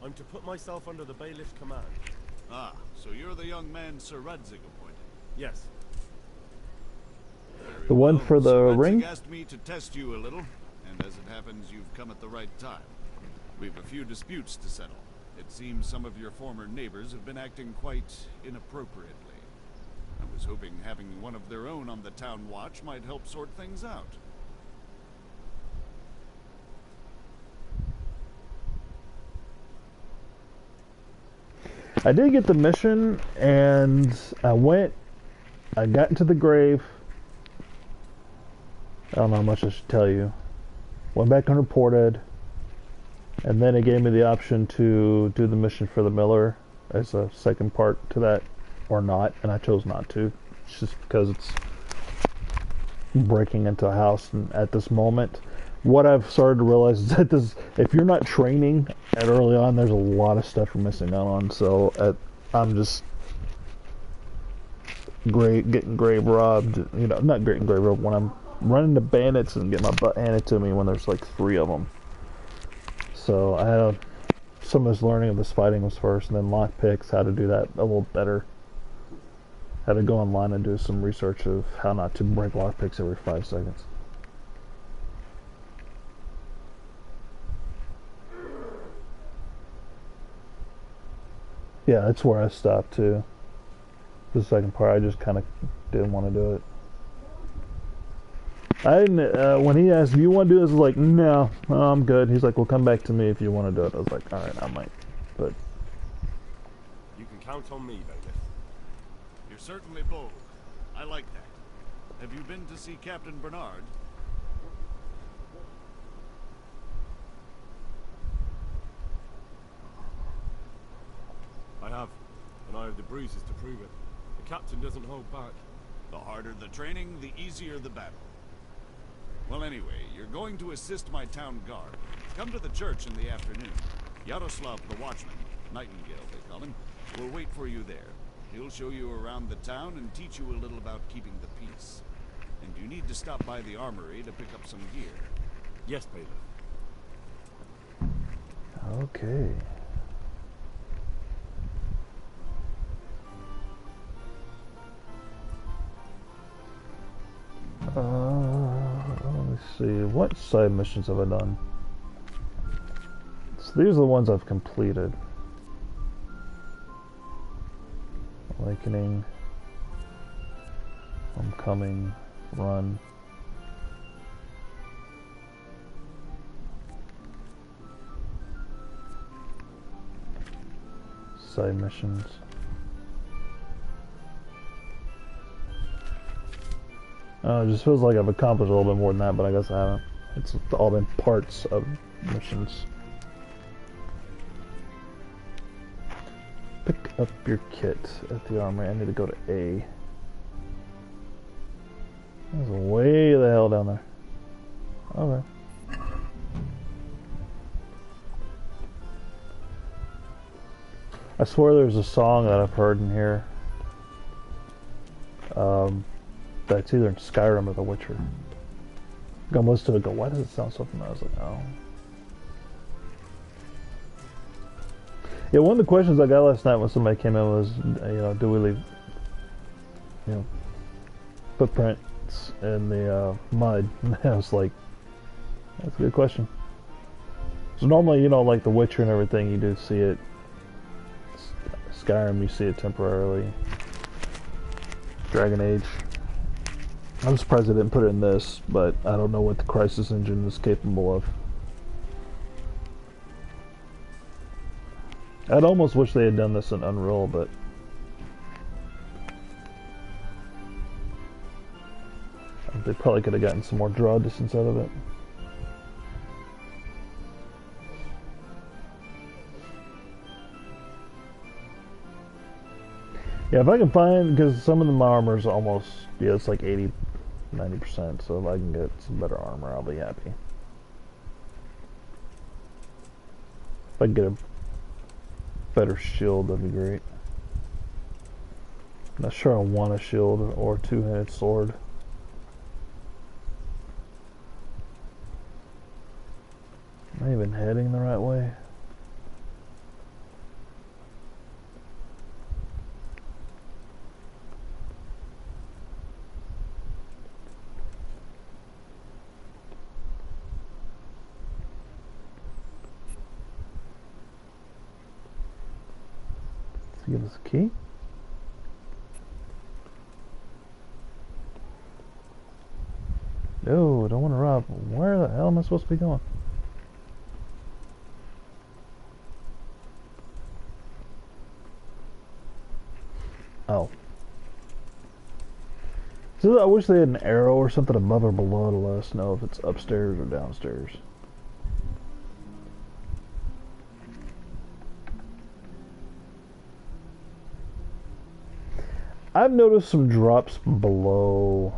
so... I'm to put myself under the bailiff's command. Ah, so you're the young man Sir Radzig appointed? Yes. Very The one for the Sir ring? Radzig asked me to test you a little, and as it happens, you've come at the right time. We've a few disputes to settle. It seems some of your former neighbors have been acting quite inappropriately. I was hoping having one of their own on the town watch might help sort things out. I did get the mission, and I got into the grave. I don't know how much I should tell you. Went back and reported, and then it gave me the option to do the mission for the miller as a second part to that, or not, and I chose not to. It's just because it's breaking into a house, and at this moment, what I've started to realize is that if you're not training at early on, there's a lot of stuff you're missing out on. So I'm just getting grave robbed. You know, not getting grave robbed when I'm running to bandits and get my butt handed to me when there's like 3 of them. So I had some of this learning of this fighting was first, and then lockpicks, how to do that a little better. Had to go online and do some research of how not to break lockpicks every 5 seconds. Yeah, that's where I stopped too. The second part, I just kind of didn't want to do it. I didn't. When he asked, "Do you want to do this?" I was like, "No, I'm good." He's like, "Well, come back to me if you want to do it." I was like, "All right, I might." But You can count on me, bailiff. You're certainly bold. I like that. Have you been to see Captain Bernard? I have, and I have the bruises to prove it. The captain doesn't hold back. The harder the training, the easier the battle. Well, anyway, you're going to assist my town guard. Come to the church in the afternoon. Yaroslav the watchman, Nightingale they call him, will wait for you there. He'll show you around the town and teach you a little about keeping the peace. And you need to stop by the armory to pick up some gear. Yes, bailiff. okay. Let me see. What side missions have I done? So these are the ones I've completed. Awakening. Homecoming. Run. Side missions. It just feels like I've accomplished a little bit more than that, but I guess I haven't. It's all been parts of missions. Pick up your kit at the armory. I need to go to A. That's way the hell down there. Okay. I swear there's a song that I've heard in here. That's either in Skyrim or The Witcher. I listen to it and go, why does it sound so familiar? I was like, oh. Yeah, one of the questions I got last night when somebody came in was, do we leave, footprints in the mud? And I was like, that's a good question. So normally, like The Witcher and everything, you do see it. Skyrim, you see it temporarily. Dragon Age. I'm surprised they didn't put it in this, but I don't know what the Crisis Engine is capable of. I'd almost wish they had done this in Unreal, but they probably could have gotten some more draw distance out of it. Yeah, if I can find, because some of the armor's almost, it's like 80, 90%, so if I can get some better armor, I'll be happy. If I can get a better shield, that'd be great. Not sure I want a shield or two-handed sword. Am I even heading the right way? to give us a key. No, I don't want to rob. Where the hell am I supposed to be going? Oh. So I wish they had an arrow or something above or below to let us know if it's upstairs or downstairs. I've noticed some drops below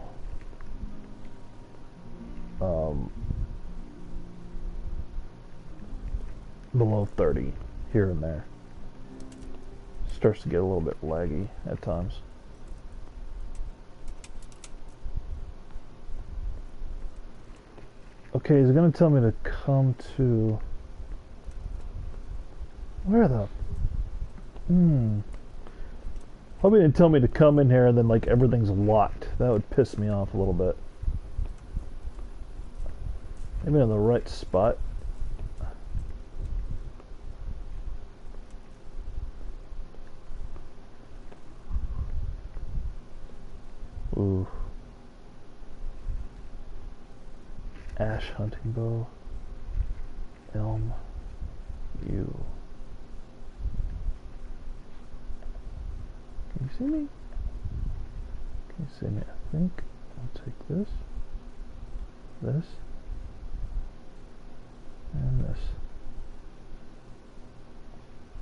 below 30 here and there. Starts to get a little bit laggy at times. Okay, he's gonna tell me to come to where the Hope he didn't tell me to come in here and then like everything's locked. That would piss me off a little bit. Maybe in the right spot. Ooh. Ash hunting bow. Elm. Yew. Can you see me? Can you see me? I think I'll take this. This. And this.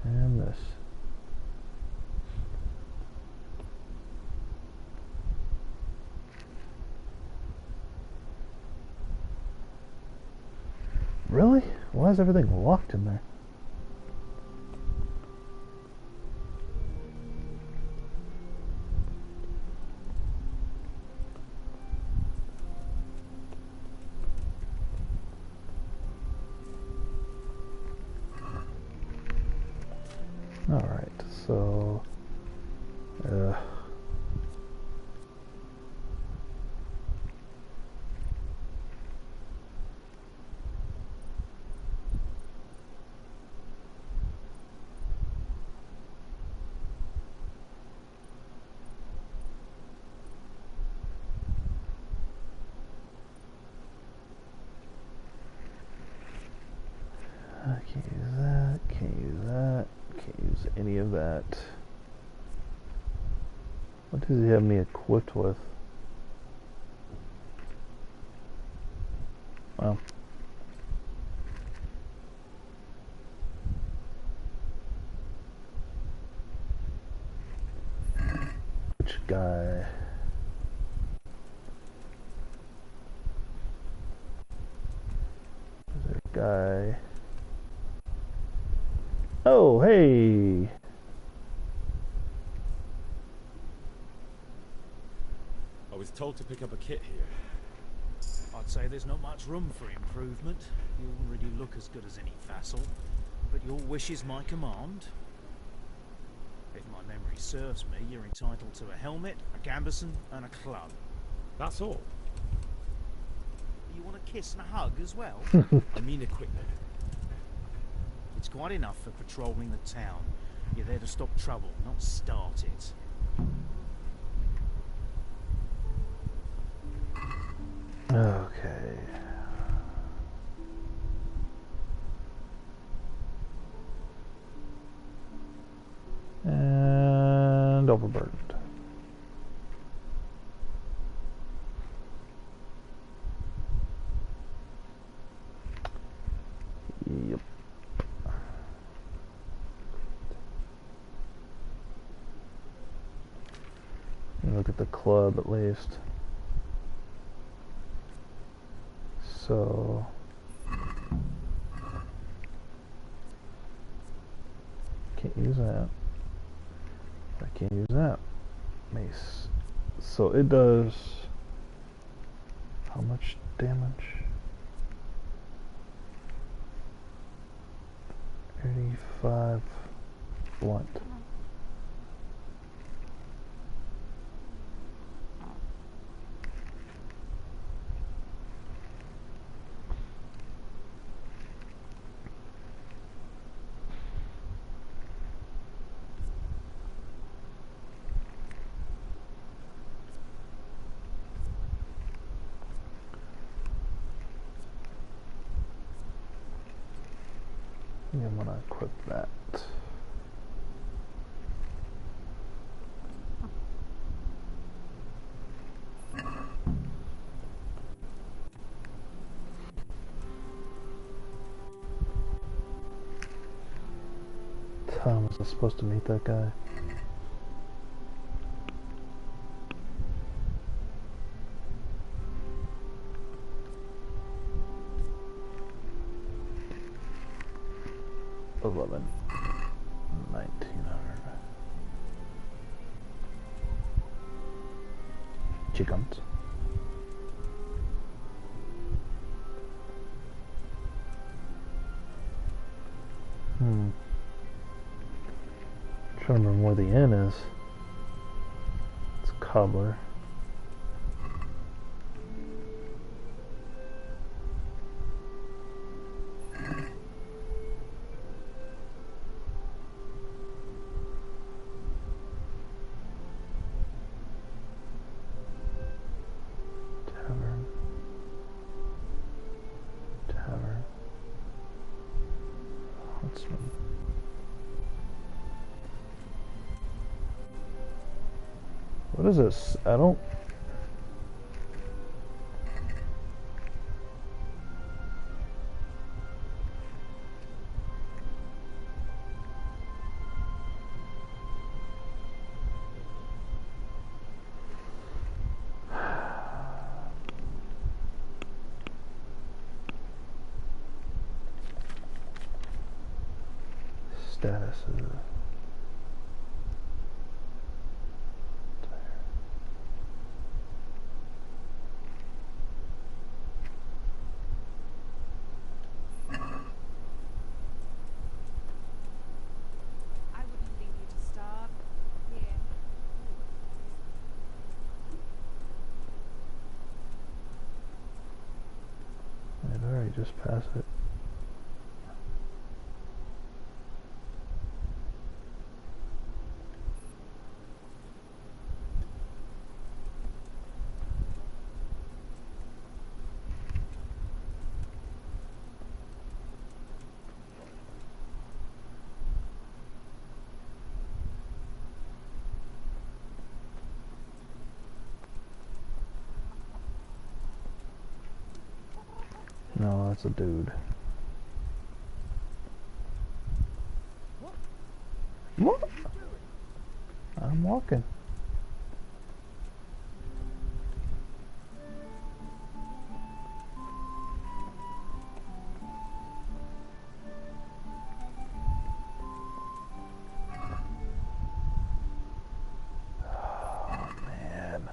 And this. Really? Why is everything locked in there? Alright, so... I can't use that, can't use that, can't use any of that. What does he have me equipped with? Well. Which guy? Is there a guy? Oh, hey! I was told to pick up a kit here. I'd say there's not much room for improvement. You already look as good as any vassal, but your wish is my command. If my memory serves me, you're entitled to a helmet, a gambeson, and a club. That's all. You want a kiss and a hug as well? I mean equipment. It's quite enough for patrolling the town. You're there to stop trouble, not start it. Okay. And overburdened. Yep. Look at the club at least. So can't use that. I can't use that. Mace. So it does how much damage? 85 blunt. I'm gonna equip that. Tom, was I supposed to meet that guy? $11,900. Chickens. Trying to remember where the inn is. It's Cobbler. Tavern. Huntsman. What is this? I don't... Status is... I'd already just pass it. No, that's a dude. What? I'm walking. Oh, man.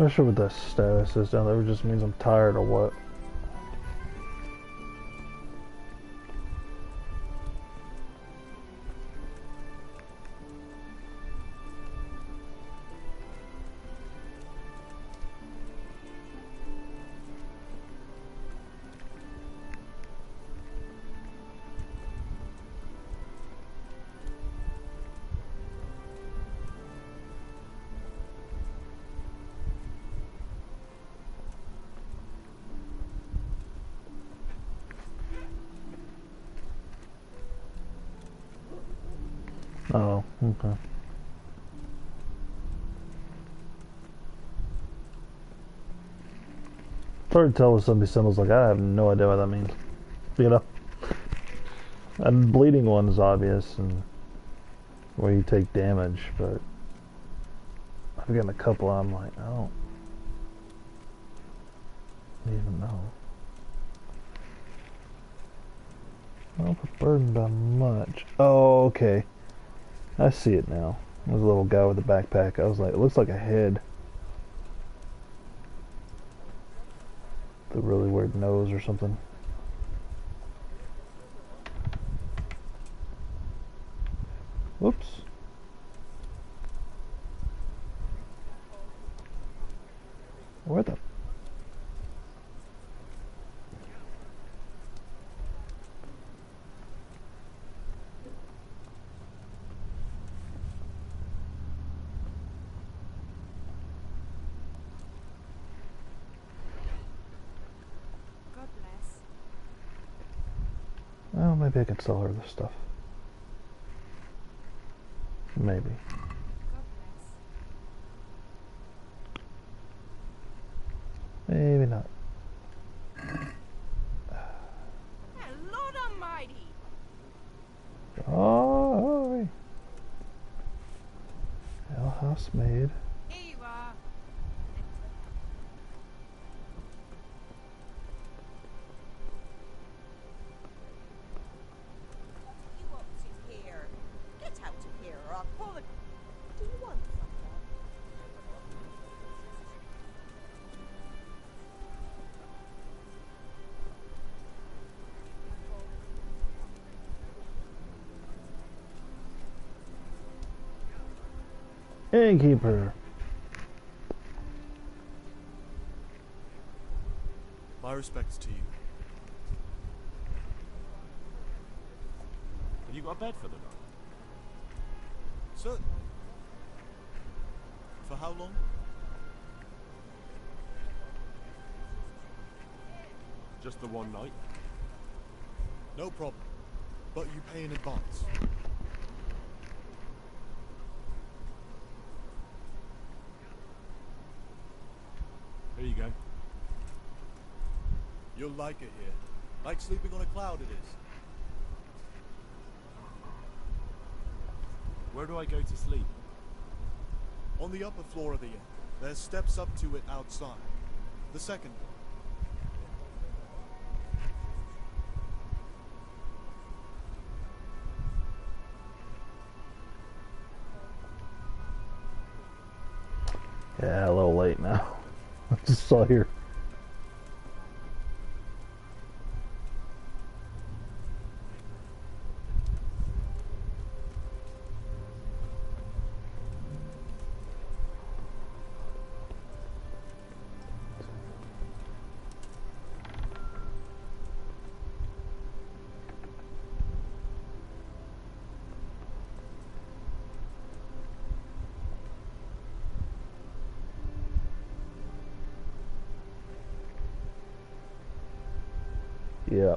Not sure what the status is down there. It just means I'm tired or what. Oh, okay. It's hard to tell with some of these symbols. Like, I have no idea what that means. You know? And bleeding one is obvious, and where you take damage, but I've gotten a couple I'm like, I don't even know. I don't put burden by much. Oh, okay. I see it now. There's a little guy with a backpack. I was like, it looks like a head. The really weird nose or something. Whoops. Where the... God bless. Well, maybe I can sell her this stuff. Maybe. God bless. Maybe not. Lord Almighty! Oh, hell, housemaid. Here you are. You up to here? Get out of here, or I'll call the... Do you want something? Innkeeper. My respects to you. Have you got a bed for the night? Certainly. For how long? Just the one night? No problem. But you pay in advance. Here you go. You'll like it here. Like sleeping on a cloud it is. Where do I go to sleep? On the upper floor of the inn. There's steps up to it outside. The second door. Yeah, a little late now. I just saw here. Yeah.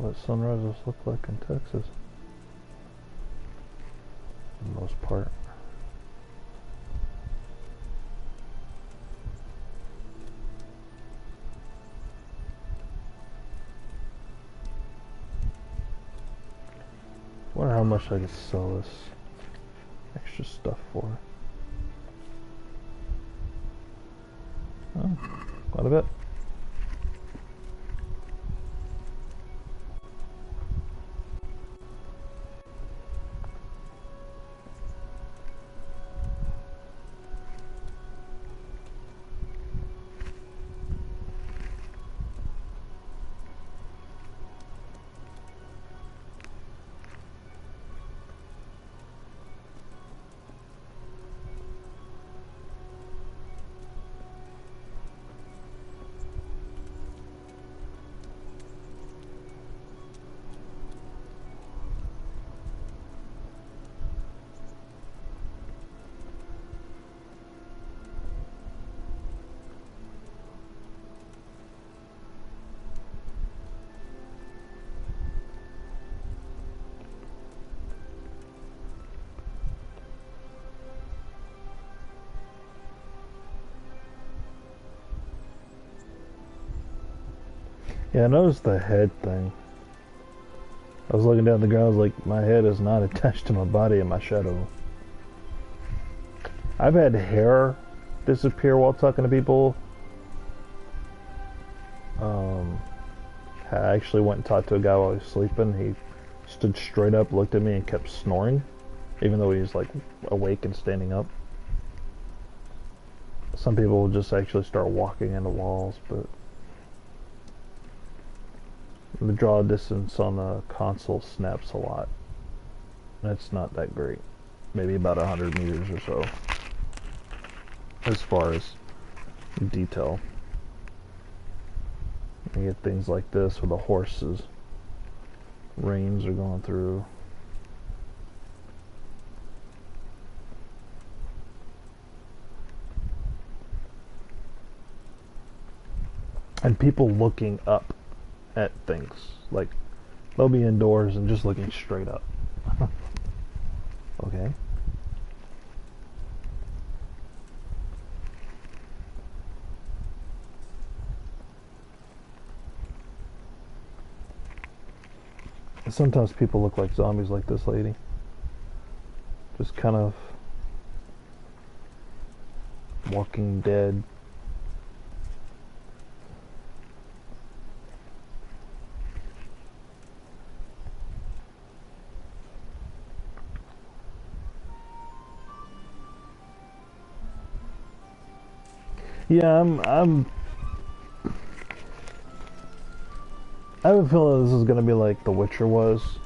what sunrises look like in Texas. For the most part. Wonder how much I could sell this extra stuff for. Oh, quite a bit. Yeah, I noticed the head thing. I was looking down at the ground, I was like, my head is not attached to my body in my shadow. I've had hair disappear while talking to people. I actually went and talked to a guy while he was sleeping. He stood straight up, looked at me, and kept snoring, even though he was like awake and standing up. Some people will just actually start walking into walls, but the draw distance on the console snaps a lot. It's not that great. Maybe about 100 meters or so, as far as detail. You get things like this where the horses' reins are going through. And people looking up at things. Like, they'll be indoors and just looking straight up. Okay. Sometimes people look like zombies, like this lady. Just kind of Walking Dead. Yeah, I have a feeling this is gonna be like The Witcher was,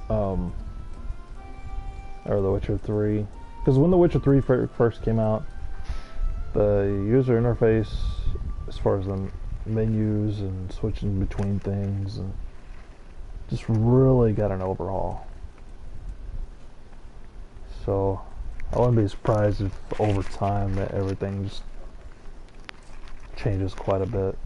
or The Witcher 3, because when The Witcher 3 first came out, the user interface, as far as the menus and switching between things, and just really got an overhaul. So I wouldn't be surprised if over time that everything just changes quite a bit.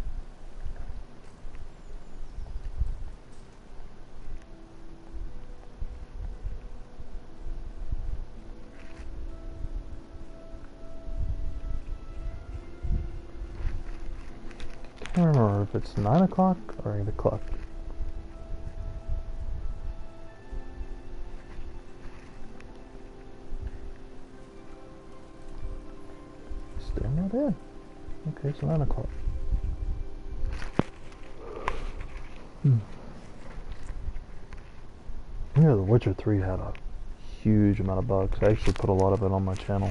I can't remember if it's 9 o'clock or 8 o'clock. Still not in. Okay, so 9 o'clock. Yeah, The Witcher 3 had a huge amount of bugs. I actually put a lot of it on my channel.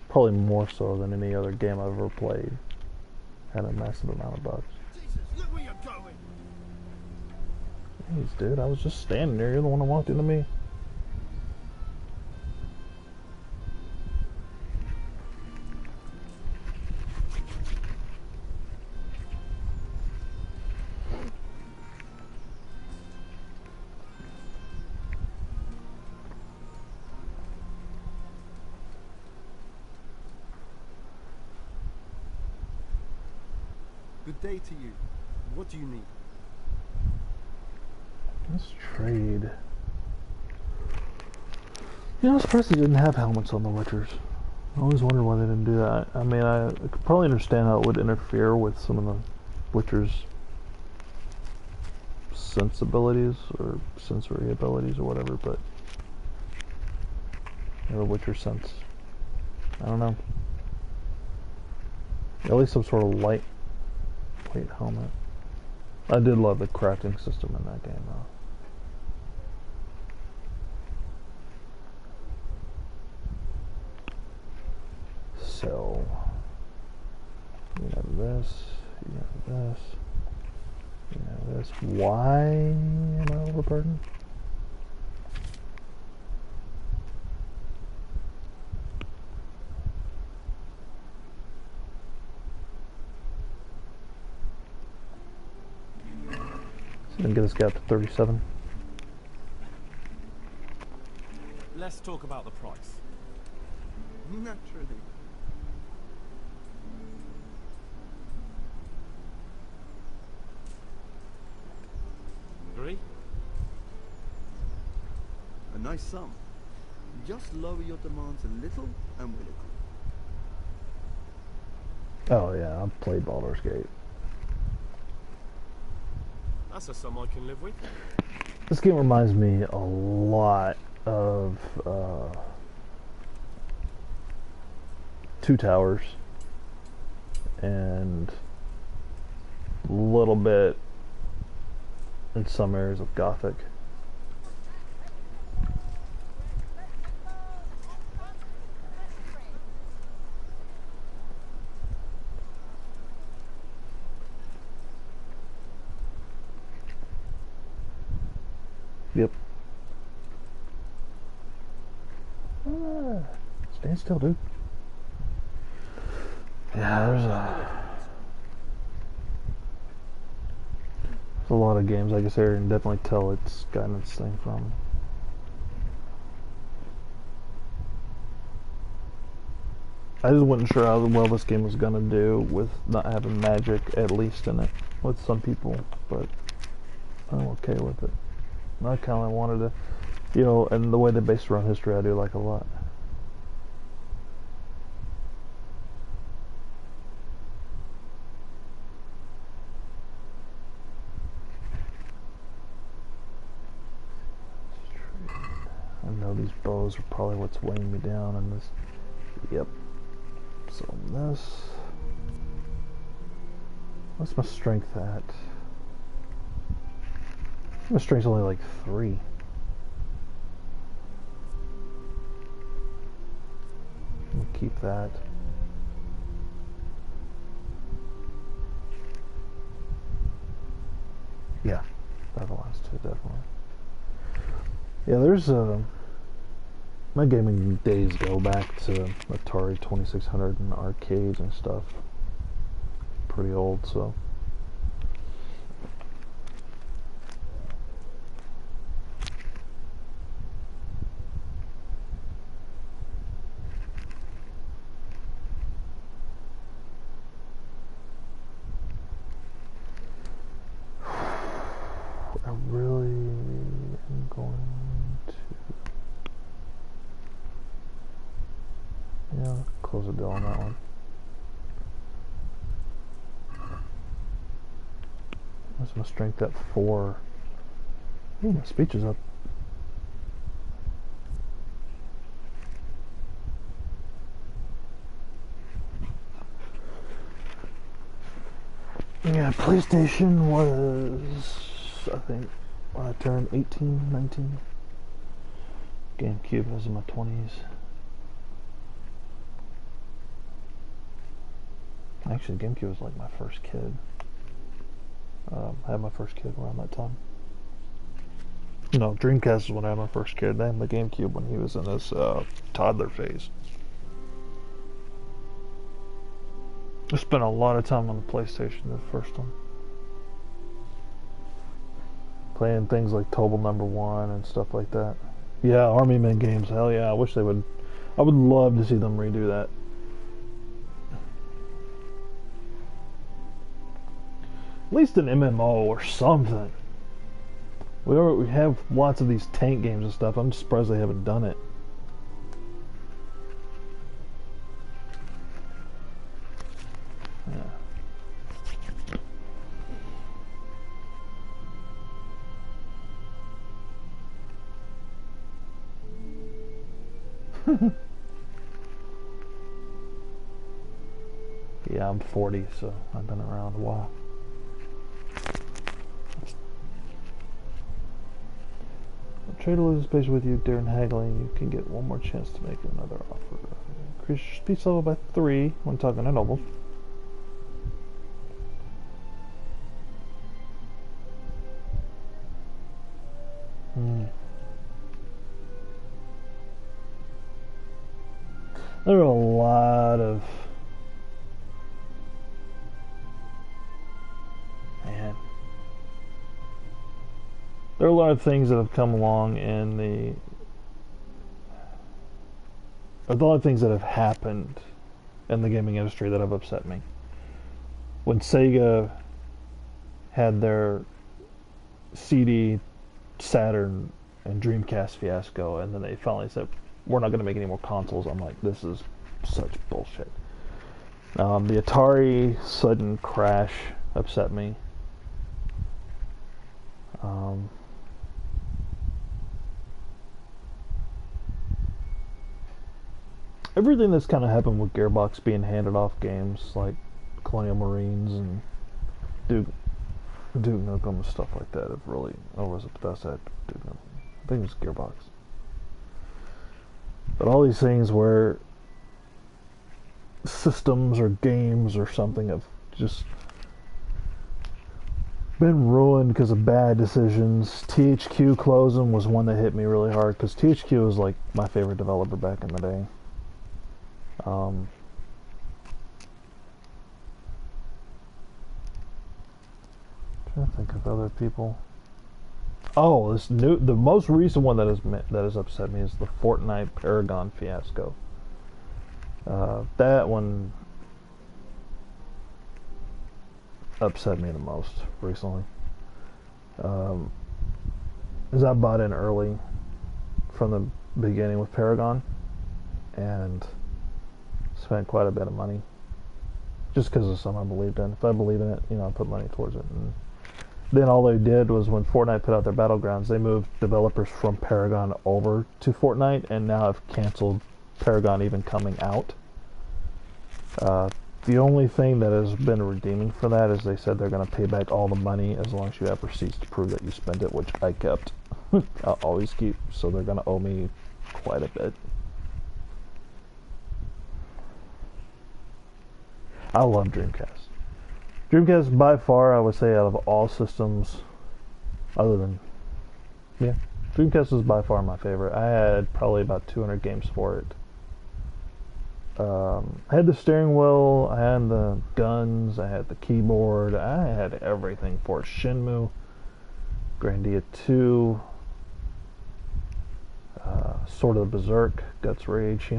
Probably more so than any other game I've ever played. Had a massive amount of bugs. Jesus, look where you're going. Jeez, dude, I was just standing there. You're the one that walked into me. Good day to you. What do you need? Let's trade. You know, I'm surprised they didn't have helmets on the Witchers. I always wondered why they didn't do that. I mean, I could probably understand how it would interfere with some of the Witchers' sensibilities or sensory abilities or whatever, but the Witcher sense. I don't know. At least some sort of lightweight helmet. I did love the crafting system in that game, though. So, you have this, you have this, you have this. Why am I overburdened? So then get this guy up to 37. Let's talk about the price. Naturally. Agree? A nice sum. Just lower your demands a little and we'll agree. Oh yeah, I've played Baldur's Gate. That's a sum I can live with. This game reminds me a lot of Two Towers and a little bit in some areas of Gothic. Yep. Stand still, dude. Yeah, there's a lot of games I guess I can definitely tell it's gotten its thing from. I just wasn't sure how well this game was gonna do with not having magic at least in it with some people, but I'm okay with it. I kind of wanted to, you know, and the way they based around history I do like a lot. I know these bows are probably what's weighing me down in this. Yep. So this. What's my strength at? My strength's only like 3. We'll keep that. Yeah, that last two definitely. Yeah, there's my gaming days go back to Atari 2600 and arcades and stuff. Pretty old, so. I really am going to, yeah, close the deal on that one. What's my strength at 4? Ooh, my speech is up. Yeah, PlayStation was, I think, when I turned 18, 19. GameCube was in my 20s. Actually, GameCube was like my first kid. I had my first kid around that time. No, Dreamcast is when I had my first kid. Then the GameCube when he was in his toddler phase. I spent a lot of time on the PlayStation, the first one. Playing things like Tobal #1 and stuff like that. Yeah, Army Men games, hell yeah, I wish they would. I would love to see them redo that. At least an MMO or something. We have lots of these tank games and stuff. I'm just surprised they haven't done it. Yeah. Yeah, I'm 40, so I've been around a while. Trade loses space with you during haggling. You can get one more chance to make another offer. Increase your speech level by 3 when talking to nobles. There are a lot of... Man. There are a lot of things that have come along in the... There's a lot of things that have happened in the gaming industry that have upset me. When Sega had their CD, Saturn, and Dreamcast fiasco, and then they finally said, we're not going to make any more consoles. I'm like, this is such bullshit. The Atari sudden crash upset me. Everything that's kind of happened with Gearbox being handed off games like Colonial Marines and Duke Nukem and stuff like that have really... Oh, was it Bethesda? Duke Nukem. I think it was Gearbox. But all these things where systems or games or something have just been ruined because of bad decisions. THQ closing was one that hit me really hard because THQ was like my favorite developer back in the day. Trying to think of other people. Oh, the most recent one that has upset me is the Fortnite Paragon fiasco. That one upset me the most recently. As I bought in early from the beginning with Paragon and spent quite a bit of money just because of something I believed in. If I believe in it, I put money towards it. And then all they did was when Fortnite put out their Battlegrounds, they moved developers from Paragon over to Fortnite and now have canceled Paragon even coming out. The only thing that has been redeeming for that is they said they're going to pay back all the money as long as you have receipts to prove that you spent it, which I kept. I'll always keep, so they're going to owe me quite a bit. I love Dreamcast. Dreamcast by far, I would say, out of all systems, other than... Yeah, Dreamcast is by far my favorite. I had probably about 200 games for it. I had the steering wheel, I had the guns, I had the keyboard, I had everything for it. Shenmue, Grandia 2, Sword of the Berserk, Guts Rage,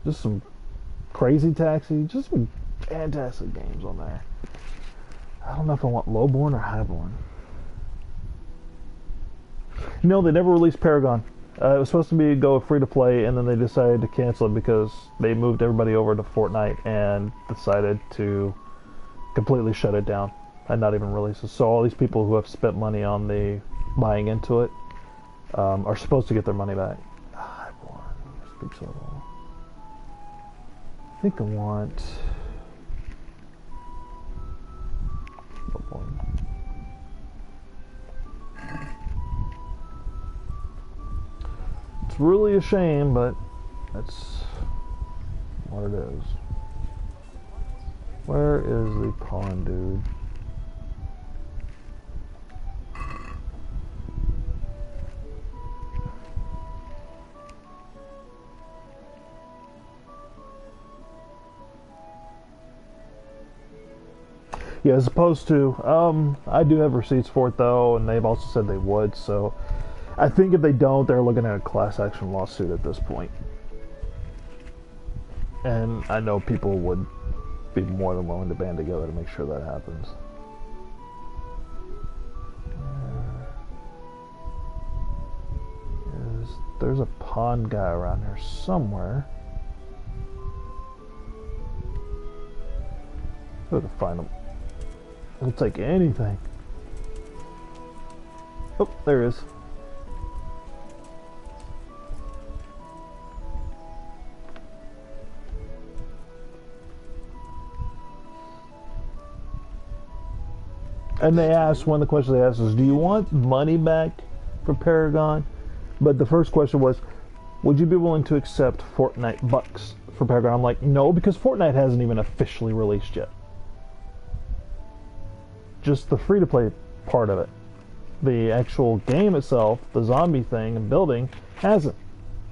just some Crazy Taxi, just some fantastic games on there. I don't know if I want Lowborn or Highborn. No, they never released Paragon. It was supposed to go free to play, and then they decided to cancel it because they moved everybody over to Fortnite and decided to completely shut it down and not even release it. So all these people who have spent money on the buying into it are supposed to get their money back. I think I want... It's really a shame, but that's what it is. Where is the pawn dude? Yeah, as opposed to, I do have receipts for it though, and they've also said they would, so I think if they don't, they're looking at a class action lawsuit at this point. And I know people would be more than willing to band together to make sure that happens. There's a pond guy around here somewhere. Who to find him? We'll take anything. Oh, there he is. And they asked, one of the questions they asked is, do you want money back for Paragon? But the first question was, would you be willing to accept Fortnite bucks for Paragon? I'm like, no, because Fortnite hasn't even officially released yet. Just the free-to-play part of it. The actual game itself, the zombie thing and building, hasn't.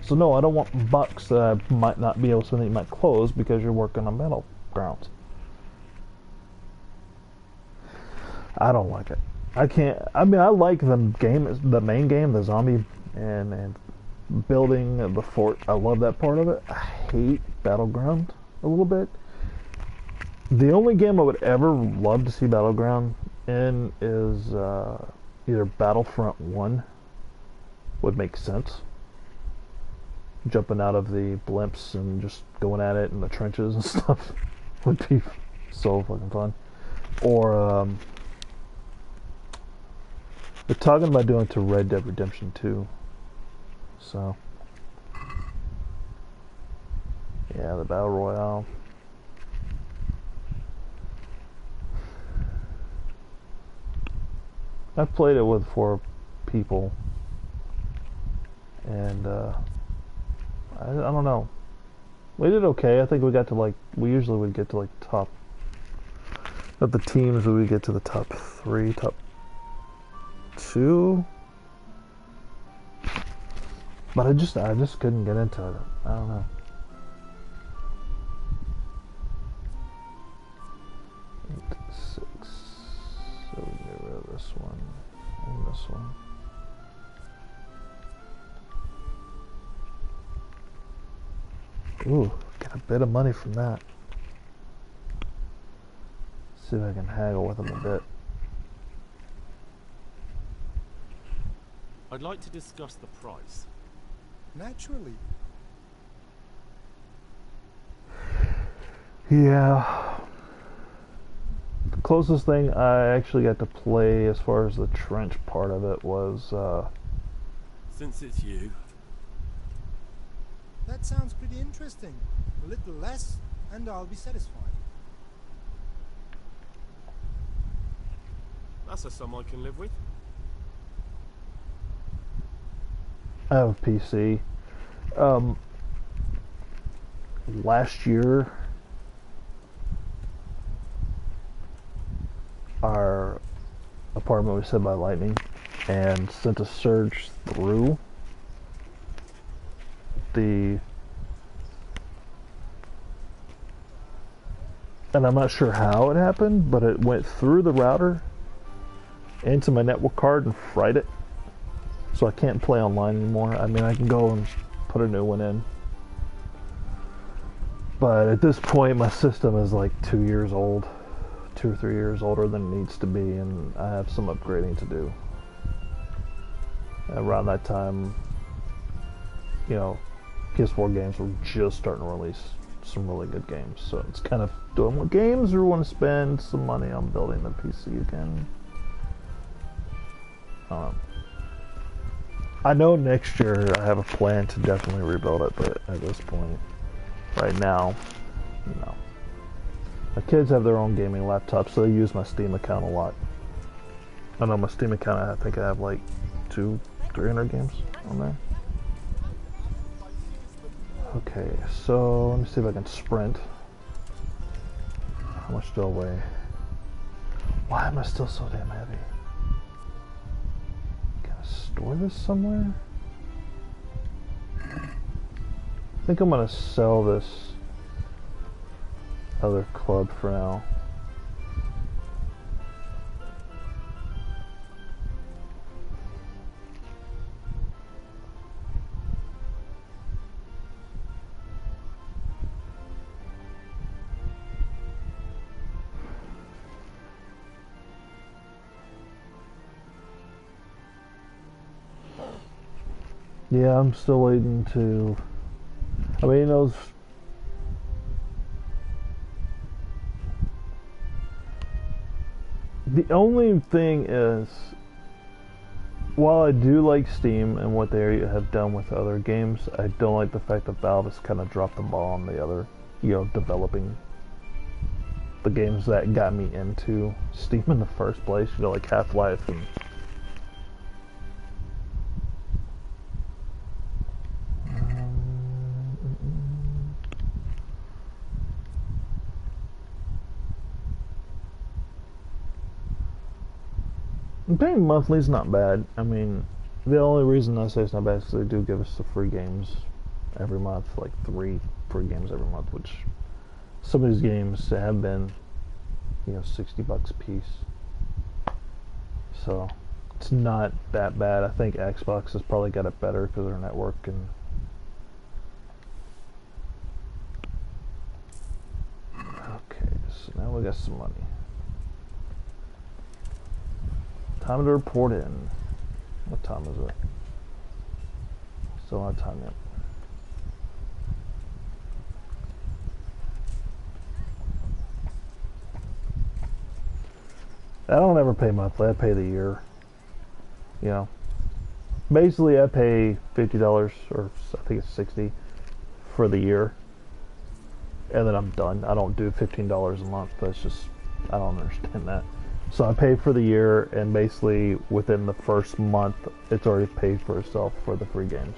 So no, I don't want bucks that I might not be able to spend that you might close because you're working on Battlegrounds. I don't like it. I can't. I mean, I like the game, the main game, the zombie and building the fort. I love that part of it. I hate Battleground a little bit. The only game I would ever love to see Battleground in is either Battlefront 1 would make sense. Jumping out of the blimps and just going at it in the trenches and stuff would be so fucking fun. Or they're talking about doing it to Red Dead Redemption 2. So yeah, the Battle Royale. I've played it with 4 people, and I don't know. We did okay. I think we got to like, we usually would get to like top of the teams. We would get to the top 3, top 2. But I just couldn't get into it. I don't know. So we get rid of this one and this one. Ooh, get a bit of money from that. See if I can haggle with them a bit. I'd like to discuss the price. Naturally. Yeah. The closest thing I actually got to play as far as the trench part of it was Since it's you. That sounds pretty interesting. A little less, and I'll be satisfied. That's a sum I can live with. I have a PC. Last year, our apartment was hit by lightning and sent a surge through the, and I'm not sure how it happened, but it went through the router into my network card and fried it. So I can't play online anymore. I mean, I can go and put a new one in. But at this point, my system is like 2 years old. 2 or 3 years older than it needs to be, and I have some upgrading to do. Around that time, you know, PS4 games were just starting to release some really good games. So it's kind of, do I want games or want to spend some money on building the PC again? I know next year I have a plan to definitely rebuild it, but at this point, right now, no. My kids have their own gaming laptops, so they use my Steam account a lot. I know my Steam account, I think I have like 200-300 games on there. Okay, so let me see if I can sprint. How much do I weigh? Why am I still so damn heavy? Can I store this somewhere? I think I'm gonna sell this other club for now. Yeah, I'm still waiting to. I mean, those. The only thing is, while I do like Steam and what they have done with other games, I don't like the fact that Valve has kind of dropped the ball on the other, developing the games that got me into Steam in the first place. Like Half-Life and. Paying monthly is not bad. I mean, the only reason I say it's not bad is because they do give us the free games every month, like 3 free games every month, which some of these games have been, $60 a piece. So it's not that bad. I think Xbox has probably got it better because of their network and. Okay, so now we got some money. Time to report in. What time is it? Still not time yet. I don't ever pay monthly. I pay the year. Basically, I pay $50 or I think it's $60 for the year, and then I'm done. I don't do $15 a month. That's just, I don't understand that. So I pay for the year, and basically within the first month, it's already paid for itself for the free games.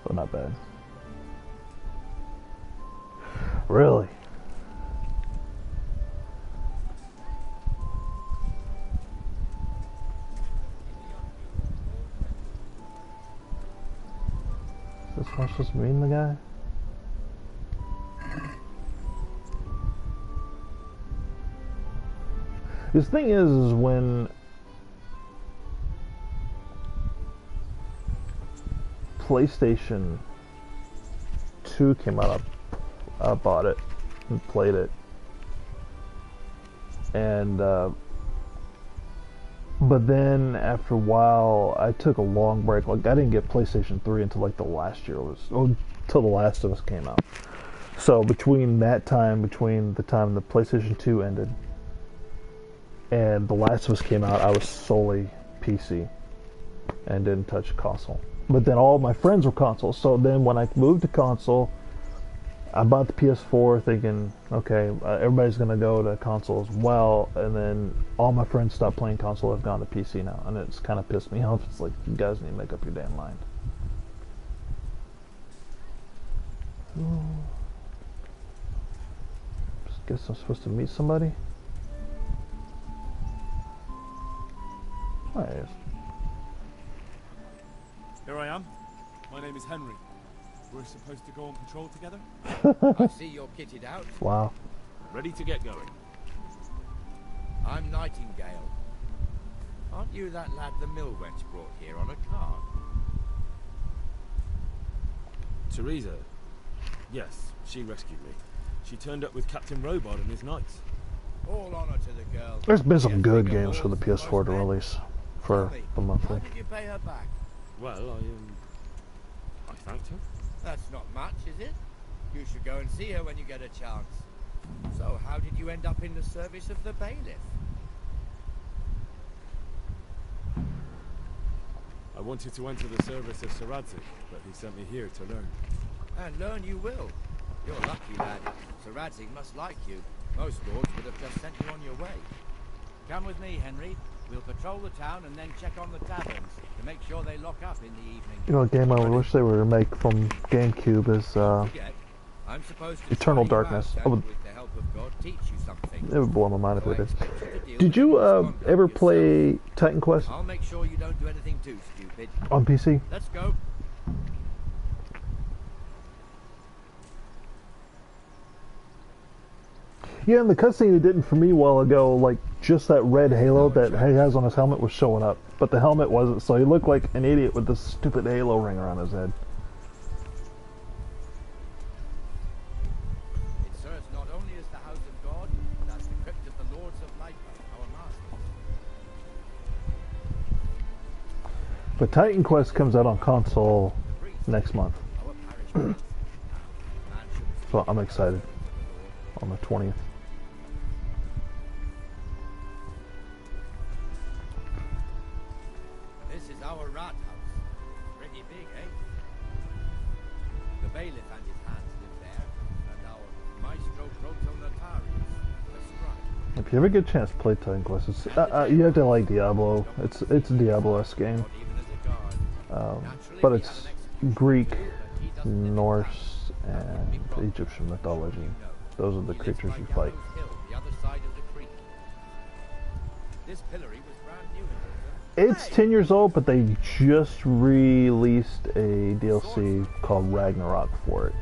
So not bad. Really? Is this what I'm supposed to mean, the guy? The thing is when PlayStation 2 came out, I bought it and played it, and but then after a while, I took a long break. Like I didn't get PlayStation 3 until like the last year until The Last of Us came out. So between the time the PlayStation 2 ended and The Last of Us came out, I was solely PC and didn't touch console. But then all my friends were consoles, so then when I moved to console, I bought the PS4 thinking, okay, everybody's going to go to console as well, and then all my friends stopped playing console, have gone to PC now, and it's kind of pissed me off. It's like, you guys need to make up your damn mind. Just guess I'm supposed to meet somebody? Nice. Here I am. My name is Henry. We're supposed to go on patrol together? I see you're kitted out. Wow. Ready to get going. I'm Nightingale. Aren't you that lad the mill wench brought here on a cart? Teresa. Yes, she rescued me. She turned up with Captain Robot and his knights. All honor to the girl. There's been some good games for the PS4 to release for the monthly. How did you pay her back? Well, I thanked her. That's not much, is it? You should go and see her when you get a chance. So, how did you end up in the service of the bailiff? I wanted to enter the service of Sir Radzik, but he sent me here to learn. And learn you will. You're lucky, lad. Sir Radzik must like you. Most lords would have just sent you on your way. Come with me, Henry. We'll patrol the town and then check on the taverns to make sure they lock up in the evening. A game I wish they were to make from GameCube is I'm supposed to Eternal Darkness. with the help of God, teach you something. It would blow my mind if they did. Did you ever play Titan Quest? I'll make sure you don't do anything too stupid. On PC? Let's go. Yeah, and the cutscene it did for me a while ago, like just that red halo that he has on his helmet was showing up, but the helmet wasn't, so he looked like an idiot with this stupid halo ring around his head. It serves not only as the house of God, but as the crypt of the lords of light, our masters. But Titan Quest comes out on console next month. So I'm excited. On the 20th. This is our rat house. Pretty big, eh? The bailiff and his hands live there, and our maestro protonotarius, the scribe. If you ever get a chance to play Titan Quest, it's, you have to like Diablo. It's a Diablo-esque game. But it's Greek, Norse, and Egyptian mythology. Those are the creatures you fight. This pillory was brand new. It's 10 years old, but they just released a DLC called Ragnarok for it.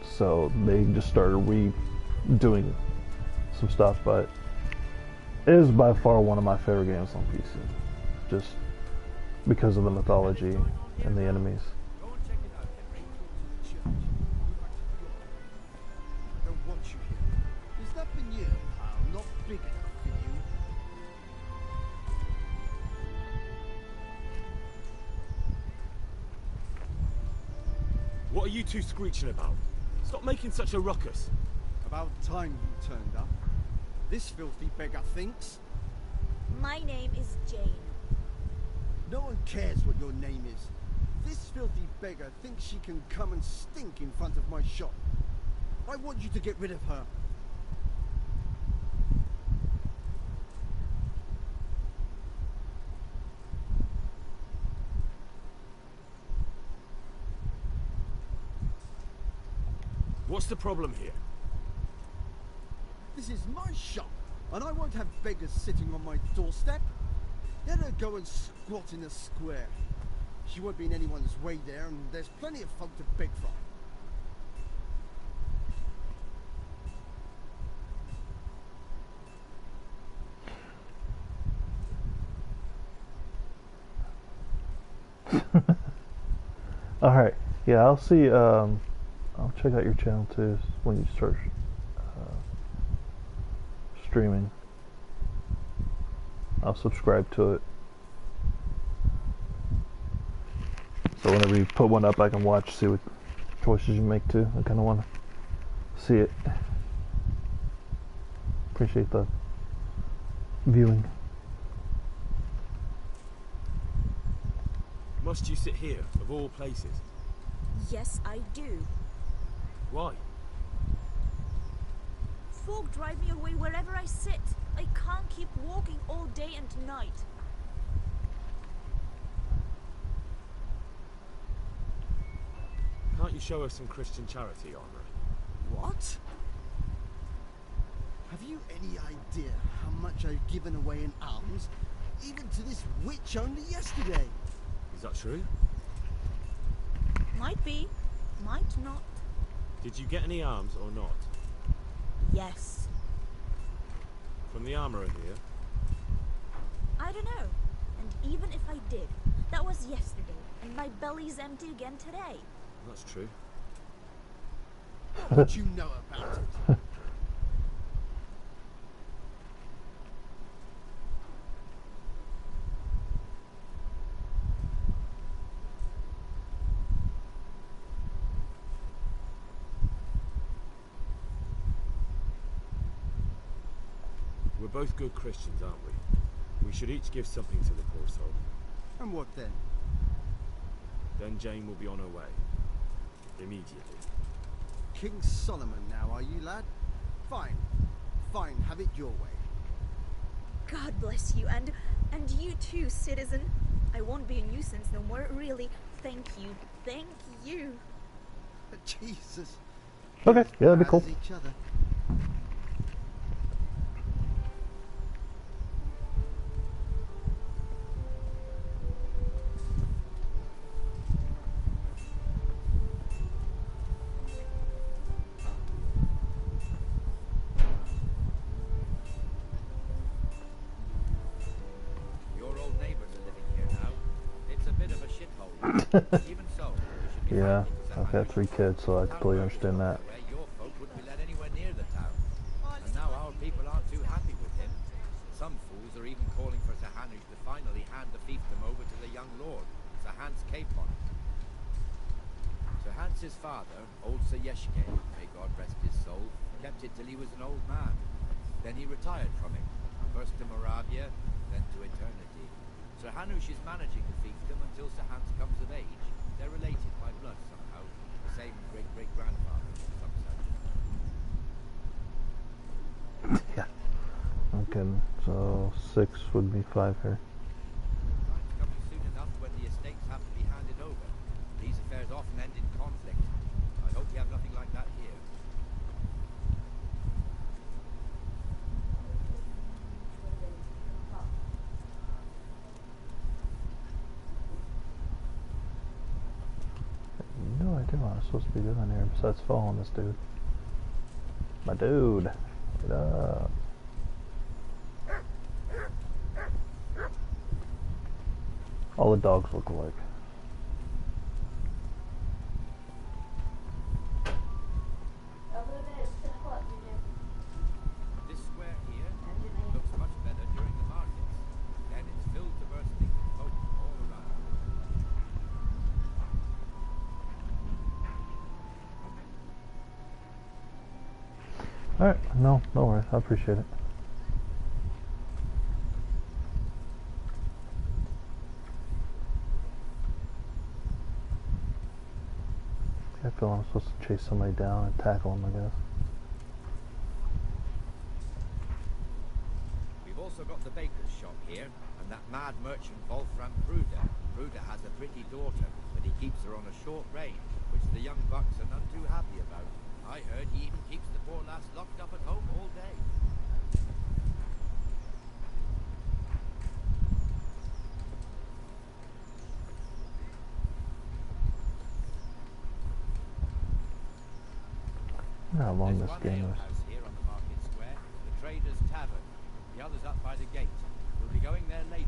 So they just started redoing some stuff, but it is by far one of my favorite games on PC. Just because of the mythology and the enemies. What are you two screeching about? Stop making such a ruckus. About time you turned up. This filthy beggar thinks. My name is Jane. No one cares what your name is. This filthy beggar thinks she can come and stink in front of my shop. I want you to get rid of her. What's the problem here? This is my shop, and I won't have beggars sitting on my doorstep. Let her go and squat in a square. She won't be in anyone's way there, and there's plenty of folk to beg from. Alright, yeah, I'll see, I'll check out your channel too when you start streaming. I'll subscribe to it. So whenever you put one up, I can watch, see what choices you make too. I kind of want to see it. Appreciate the viewing. Must you sit here, of all places? Yes, I do. Why? Folk drive me away wherever I sit. I can't keep walking all day and night. Can't you show us some Christian charity, Armour? What? Have you any idea how much I've given away in alms, even to this witch only yesterday? Is that true? Might be, might not. Did you get any alms or not? Yes. From the armourer here? I don't know. And even if I did, that was yesterday, and my belly's empty again today. That's true. What would you know about it? We're both good Christians, aren't we? We should each give something to the poor soul. And what then? Then Jane will be on her way. Immediately. King Solomon now, are you, lad? Fine. Fine, have it your way. God bless you, and you too, citizen. I won't be a nuisance no more, really. Thank you. Thank you. Jesus. Okay, yeah, that'd be cool. Each other. Even so, Yeah, I've got 3 kids, so I completely understand that. your folk wouldn't be let anywhere near the town. And now our people aren't too happy with him. Some fools are even calling for Sir Hanush to finally hand the fiefdom over to the young lord, Sir Hans Capon. Sir Hans's father, old Sir Yeshke, may God rest his soul, kept it till he was an old man. Then he retired from it, first to Moravia, then to eternity. Sir Hanush is managing the fiefdom until Sir Hans comes of age. They're related by blood somehow, the same great-great-grandfather, some such. Yeah. Okay, so 6 would be 5 here. Time's coming soon enough when the estates have to be handed over. These affairs often end in conflict. I hope you have nothing like that here. No idea what I'm supposed to be doing here besides following this dude. My dude. Get up. All the dogs look alike. This square here looks much better during the markets. Then it's filled to bursting with folk all around. Alright, no worries. I appreciate it. I feel I'm supposed to chase somebody down and tackle him, I guess. We've also got the baker's shop here, and that mad merchant Wolfram Bruder. Bruder has a pretty daughter, but he keeps her on a short rein, which the young bucks are none too happy about. I heard he even keeps the poor lass locked up at home all day. How long There's this one game ale is. house here on the market square, the Trader's Tavern. The other's up by the gate. We'll be going there later.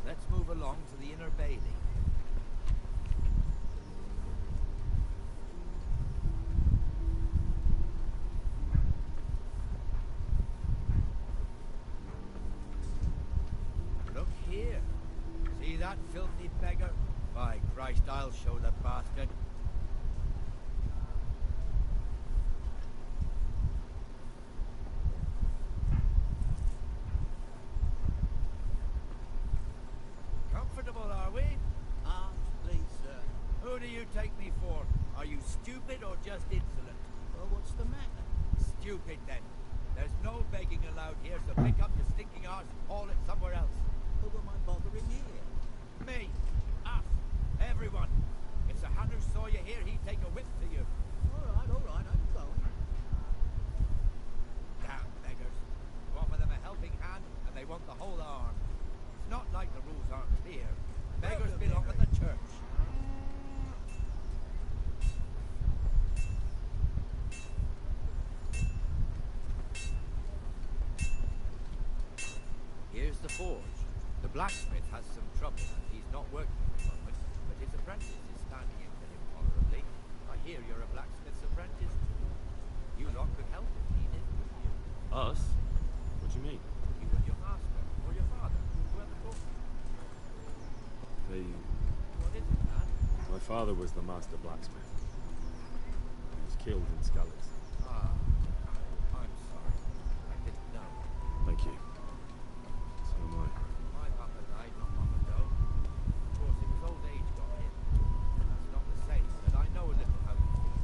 Let's move along to the inner bailey. Look here. See that filthy beggar? By Christ, I'll show the bastard. Comfortable, are we? Arms, please, sir. Who do you take me for? Are you stupid or just insolent? Well, what's the matter? Stupid, then. There's no begging allowed here, so pick up your stinking arse and haul it somewhere else. Who am I bothering here? Me. Us. Everyone. If Sir Hanu saw you here, he'd take a whip to you. All right, I'm going. Damn beggars. You offer them a helping hand, and they want the whole arm. It's not like the rules aren't clear. Beggars belong at the church. Here's the forge. The blacksmith has some trouble, and he's not working at the moment, but his apprentice is standing in for him tolerably. I hear you're a blacksmith's apprentice too. You lot could help if needed, couldn't you? Us? What do you mean? You and your master, or your father, whoever taught you. They... What is it, man? My father was the master blacksmith. He was killed in Skalitz. Ah, I'm sorry. I didn't know. Thank you. So am I. My papa died not long ago. Of course, it was old age got him. That's not the same, but I know a little how you feel.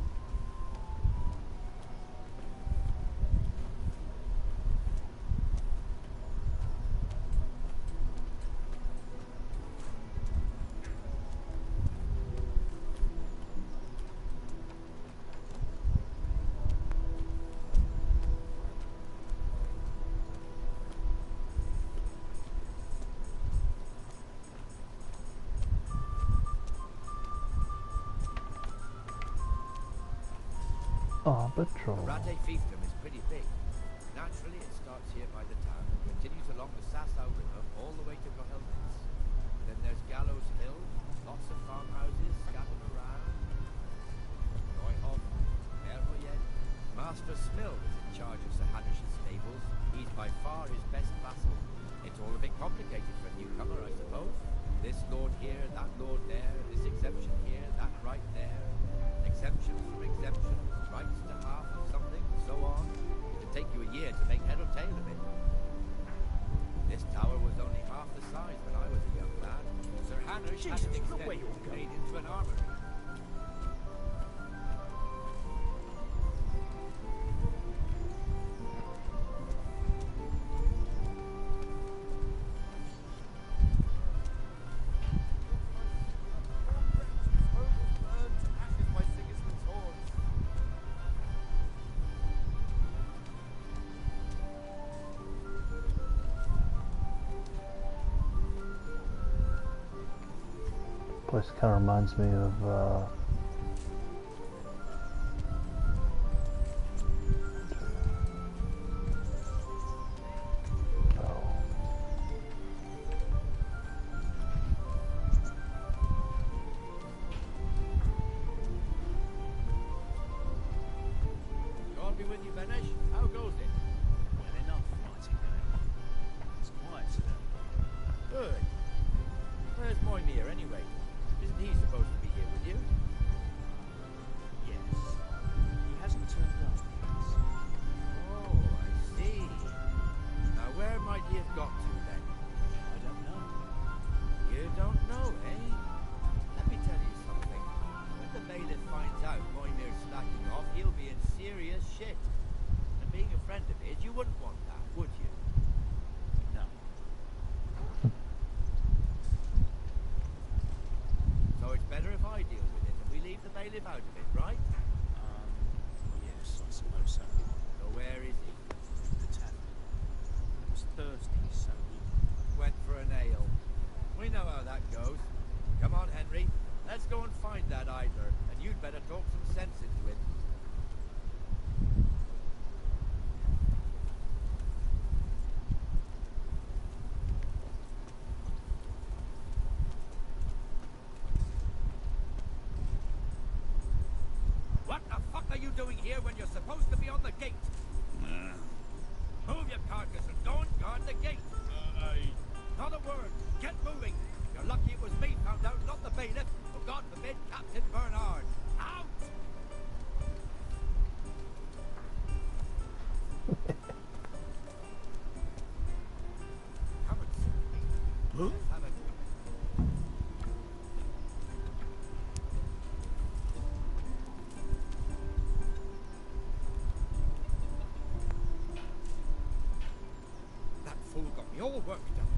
Oh, patrol. The Rade fiefdom is pretty big. Naturally, it starts here by the town and continues along the Sassau River all the way to Kohelnitz. Then there's Gallows Hill, lots of farmhouses scattered around. Neuhoff, Erhoyed. Master Smill is in charge of Sir Hanish's stables. He's by far his best vassal. It's all a bit complicated for a newcomer, I suppose. This lord here, that lord there, this exemption here, that right there. Exemptions from exemptions, rights to half of something, and so on. It'd take you a year to make head or tail of it. This tower was only half the size when I was a young lad. Sir Hanish had it extended, made into an armory. Place kind of reminds me of God be with you, Benesh. How goes it? Well enough, Nightingale. It's quiet today. Good. Where's Moymere, anyway? Isn't he supposed to be here with you? Yes. He hasn't turned up. Oh, I see. Now where might he have got to, then? I don't know. You don't know, eh? Let me tell you something. When the bailiff finds out Moymere's slacking off, he'll be in serious shit. And being a friend of his, you wouldn't want that, would you? No. So it's better if I deal with it, and we leave the bailiff out of it, right? Yes, I suppose so. So where is he? The tavern. I was thirsty, so he... Went for an ale. We know how that goes. Come on, Henry. Let's go and find that idler, and you'd better talk some sense into him. What the fuck are you doing here when you're supposed to be on the gate? Move your carcass and go and guard the gate. Not a word. Get moving. You're lucky it was me found out, not the bailiff. Or God forbid, Captain Bernard. Out! Come and see. Let's have a That fool got me all worked up.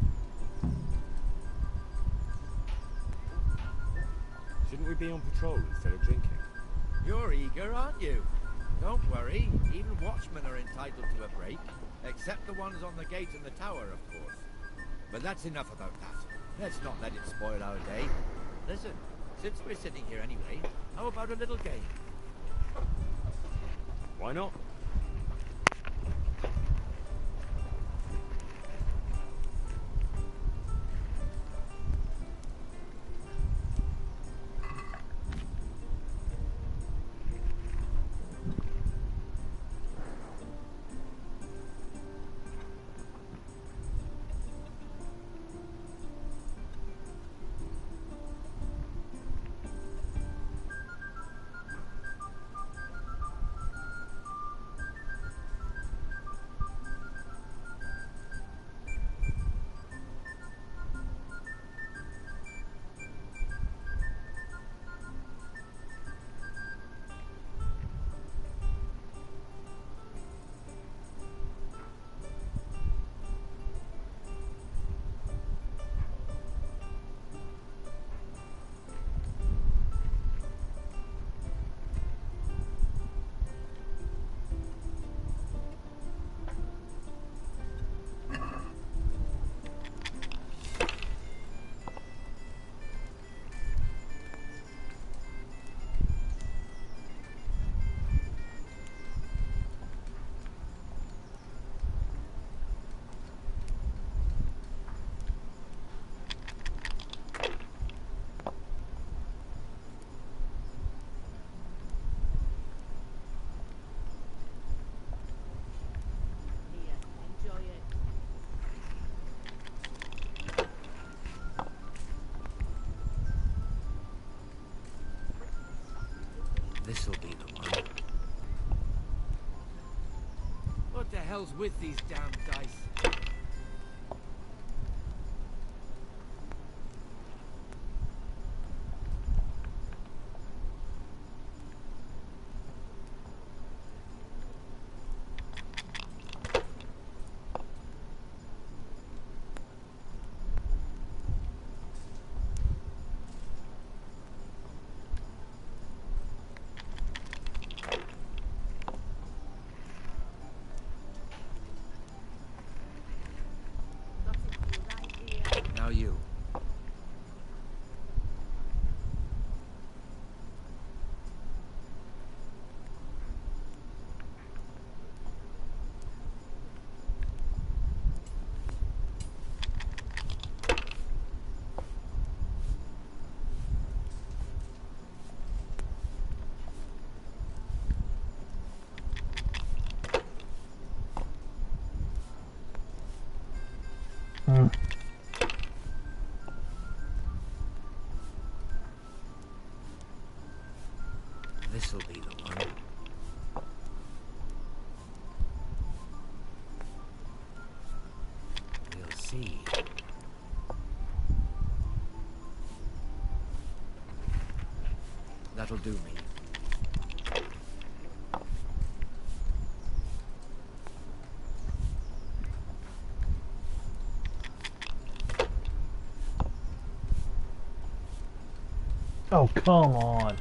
Shouldn't we be on patrol instead of drinking? You're eager, aren't you? Don't worry, even watchmen are entitled to a break, except the ones on the gate and the tower, of course. But that's enough about that. Let's not let it spoil our day. Listen, since we're sitting here anyway, how about a little game? Why not? This'll be the one. What the hell's with these damn dice? Now you. This'll be the one. We'll see. That'll do me. Oh, come on.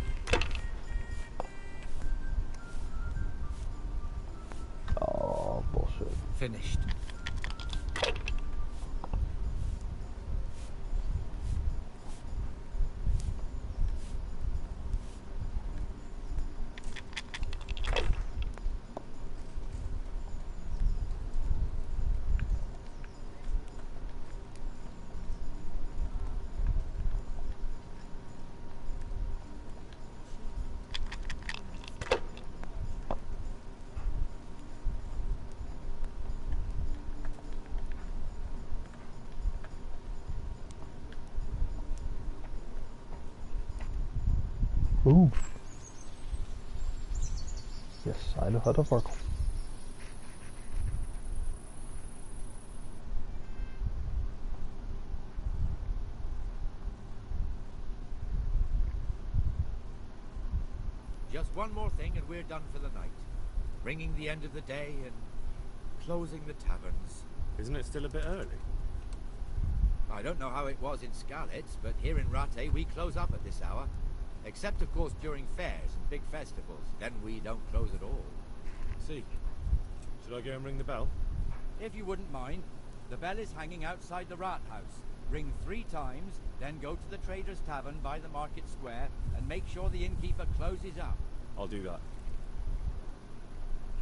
Oh, bullshit. Finished. Ooh. Yes, I know how to work. Just one more thing and we're done for the night. Ringing the end of the day and closing the taverns. Isn't it still a bit early? I don't know how it was in Skalitz, but here in Rattay we close up at this hour. Except, of course, during fairs and big festivals. Then we don't close at all. See. Should I go and ring the bell? If you wouldn't mind. The bell is hanging outside the Rat House. Ring 3 times, then go to the Trader's Tavern by the Market Square and make sure the innkeeper closes up. I'll do that.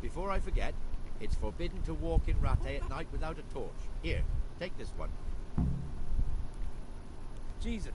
Before I forget, it's forbidden to walk in Rattay at night without a torch. Here, take this one. Jesus.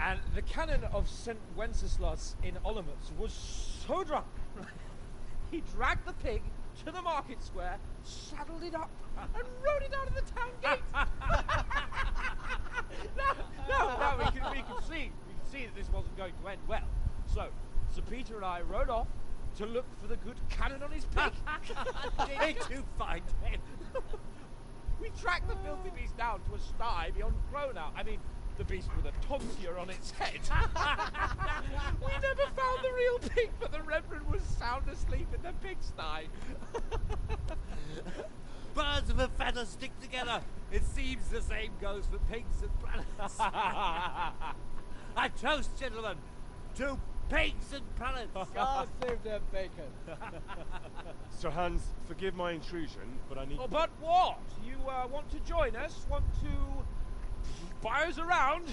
And the canon of St. Wenceslas in Olomouc was so drunk, he dragged the pig to the market square, saddled it up, and rode it out of the town gate. No, we could see that this wasn't going to end well. So, Sir Peter and I rode off to look for the good canon on his pig. Did you find him? We tracked the filthy beast down to a sty beyond Cronau. I mean, the beast with a tonsure on its head. We never found the real pig, but the Reverend was sound asleep in the pigsty. Birds of a feather stick together. It seems the same goes for pigs and planets. I toast, gentlemen, to pigs and planets. God save their bacon. Sir Hans, forgive my intrusion, but I need... Oh, but what? You want to join us? Want to buy us around?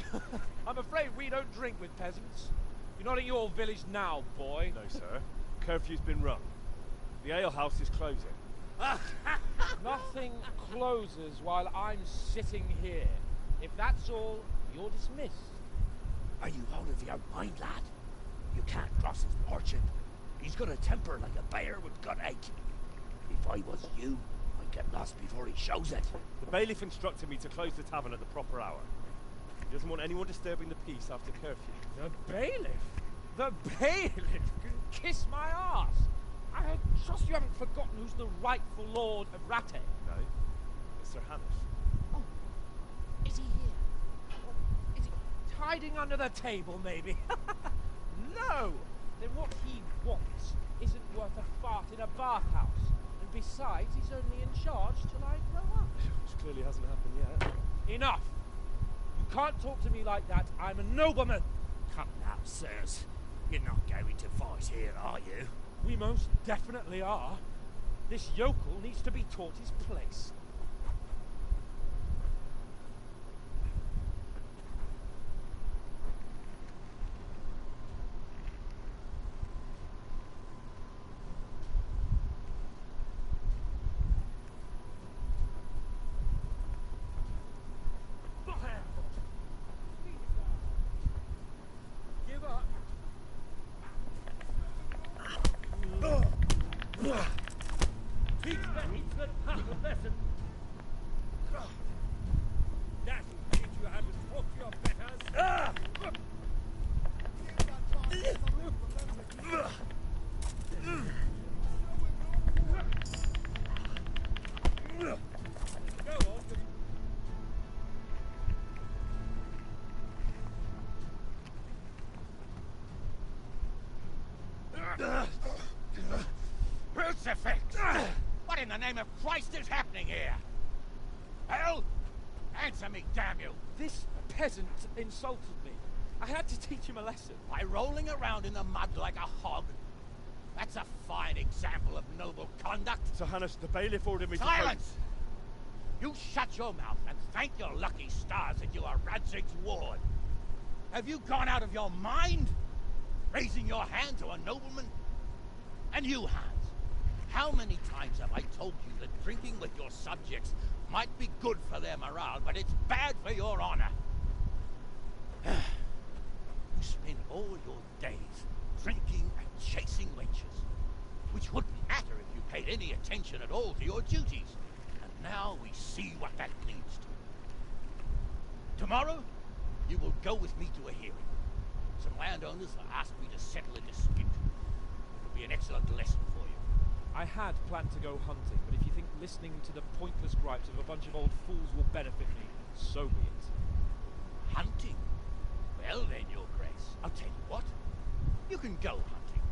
I'm afraid we don't drink with peasants. You're not at your village now, boy. No, sir. Curfew's been rung. The alehouse is closing. Nothing closes while I'm sitting here. If that's all, you're dismissed. Are you out of your mind, lad? You can't cross his lordship. He's got a temper like a bear with gut ache. If I was you, I'd get lost before he shows it. The bailiff instructed me to close the tavern at the proper hour. He doesn't want anyone disturbing the peace after curfew. The bailiff? The bailiff can kiss my arse. I trust you haven't forgotten who's the rightful lord of Rattay. No, it's Sir Hannes. Oh, is he here? Oh, is he hiding under the table, maybe? No! Then what he wants isn't worth a fart in a bathhouse. And besides, he's only in charge till I grow up. Which clearly hasn't happened yet. Enough! You can't talk to me like that. I'm a nobleman. Come now, sirs. You're not going to fight here, are you? We most definitely are. This yokel needs to be taught his place. Give up. Teach the Heathman half a lesson. That'll teach you how to talk to your betters. Go on. Crucifix! What in the name of Christ is happening here? Hell? Answer me, damn you! This peasant insulted me. I had to teach him a lesson. By rolling around in the mud like a hog? That's a fine example of noble conduct. Sir Hannes, the bailiff ordered me to... Silence! You shut your mouth and thank your lucky stars that you are Radzig's ward. Have you gone out of your mind? Raising your hand to a nobleman? And you, Hans, how many times have I told you that drinking with your subjects might be good for their morale, but it's bad for your honor? You spend all your days drinking and chasing wenches, which wouldn't matter if you paid any attention at all to your duties. And now we see what that leads to. Tomorrow, you will go with me to a hearing. Some landowners have asked me to settle a dispute. It'll be an excellent lesson for you. I had planned to go hunting, but if you think listening to the pointless gripes of a bunch of old fools will benefit me, so be it. Hunting? Well then, Your Grace, I'll tell you what. You can go hunting.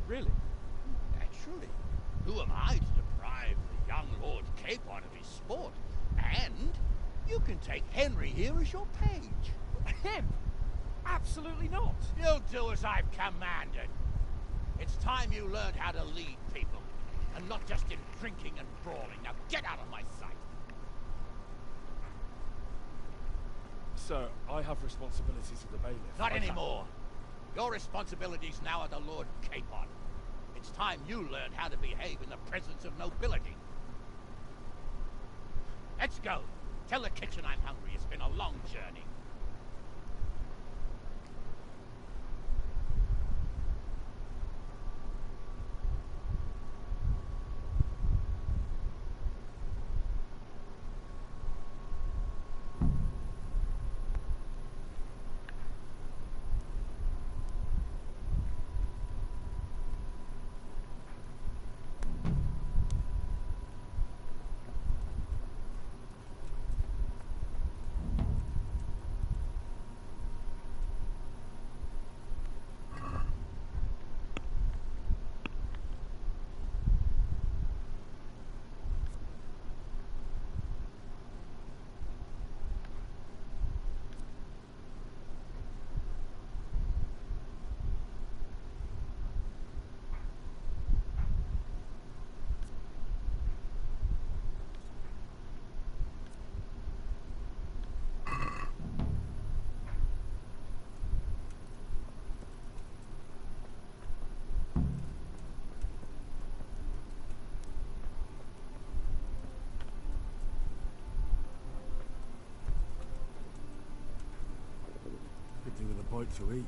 Really? Naturally. Who am I to deprive the young Lord Capon of his sport? And you can take Henry here as your page. Him? Absolutely not. You'll do as I've commanded. It's time you learned how to lead people, and not just in drinking and brawling. Now get out of my sight. Sir, I have responsibilities for the bailiff. Not anymore. Your responsibilities now are the Lord Capon. It's time you learned how to behave in the presence of nobility. Let's go. Tell the kitchen I'm hungry. It's been a long journey. Good thing with a bite to eat.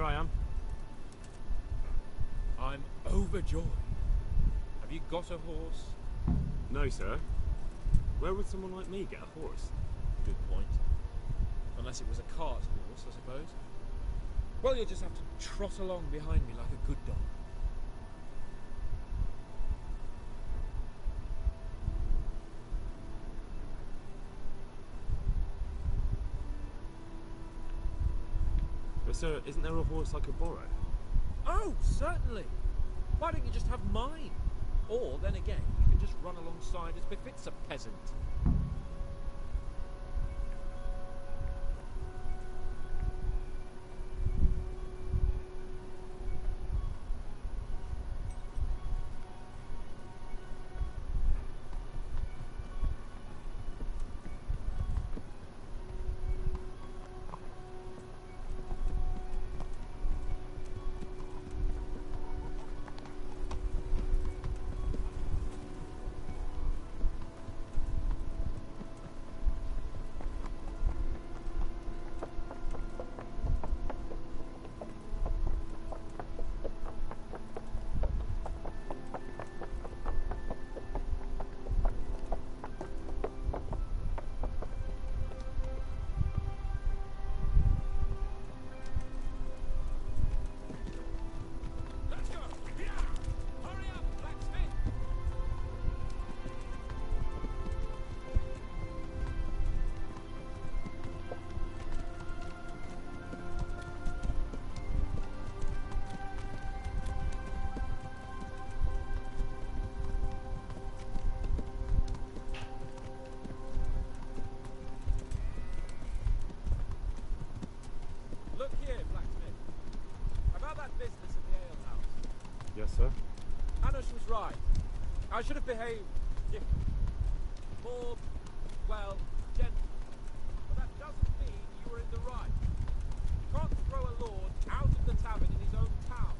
Here I am. I'm overjoyed. Have you got a horse? No, sir. Where would someone like me get a horse? Good point. Unless it was a cart horse, I suppose. Well, you'll just have to trot along behind me like a good dog. But sir, isn't there a horse I could borrow? Oh, certainly. Why don't you just have mine? Or, then again, you can just run alongside as befits a peasant. Look here, blacksmith. About that business at the alehouse. Yes, sir. Anush was right. I should have behaved differently. More, well, gentle. But that doesn't mean you were in the right. You can't throw a lord out of the tavern in his own town.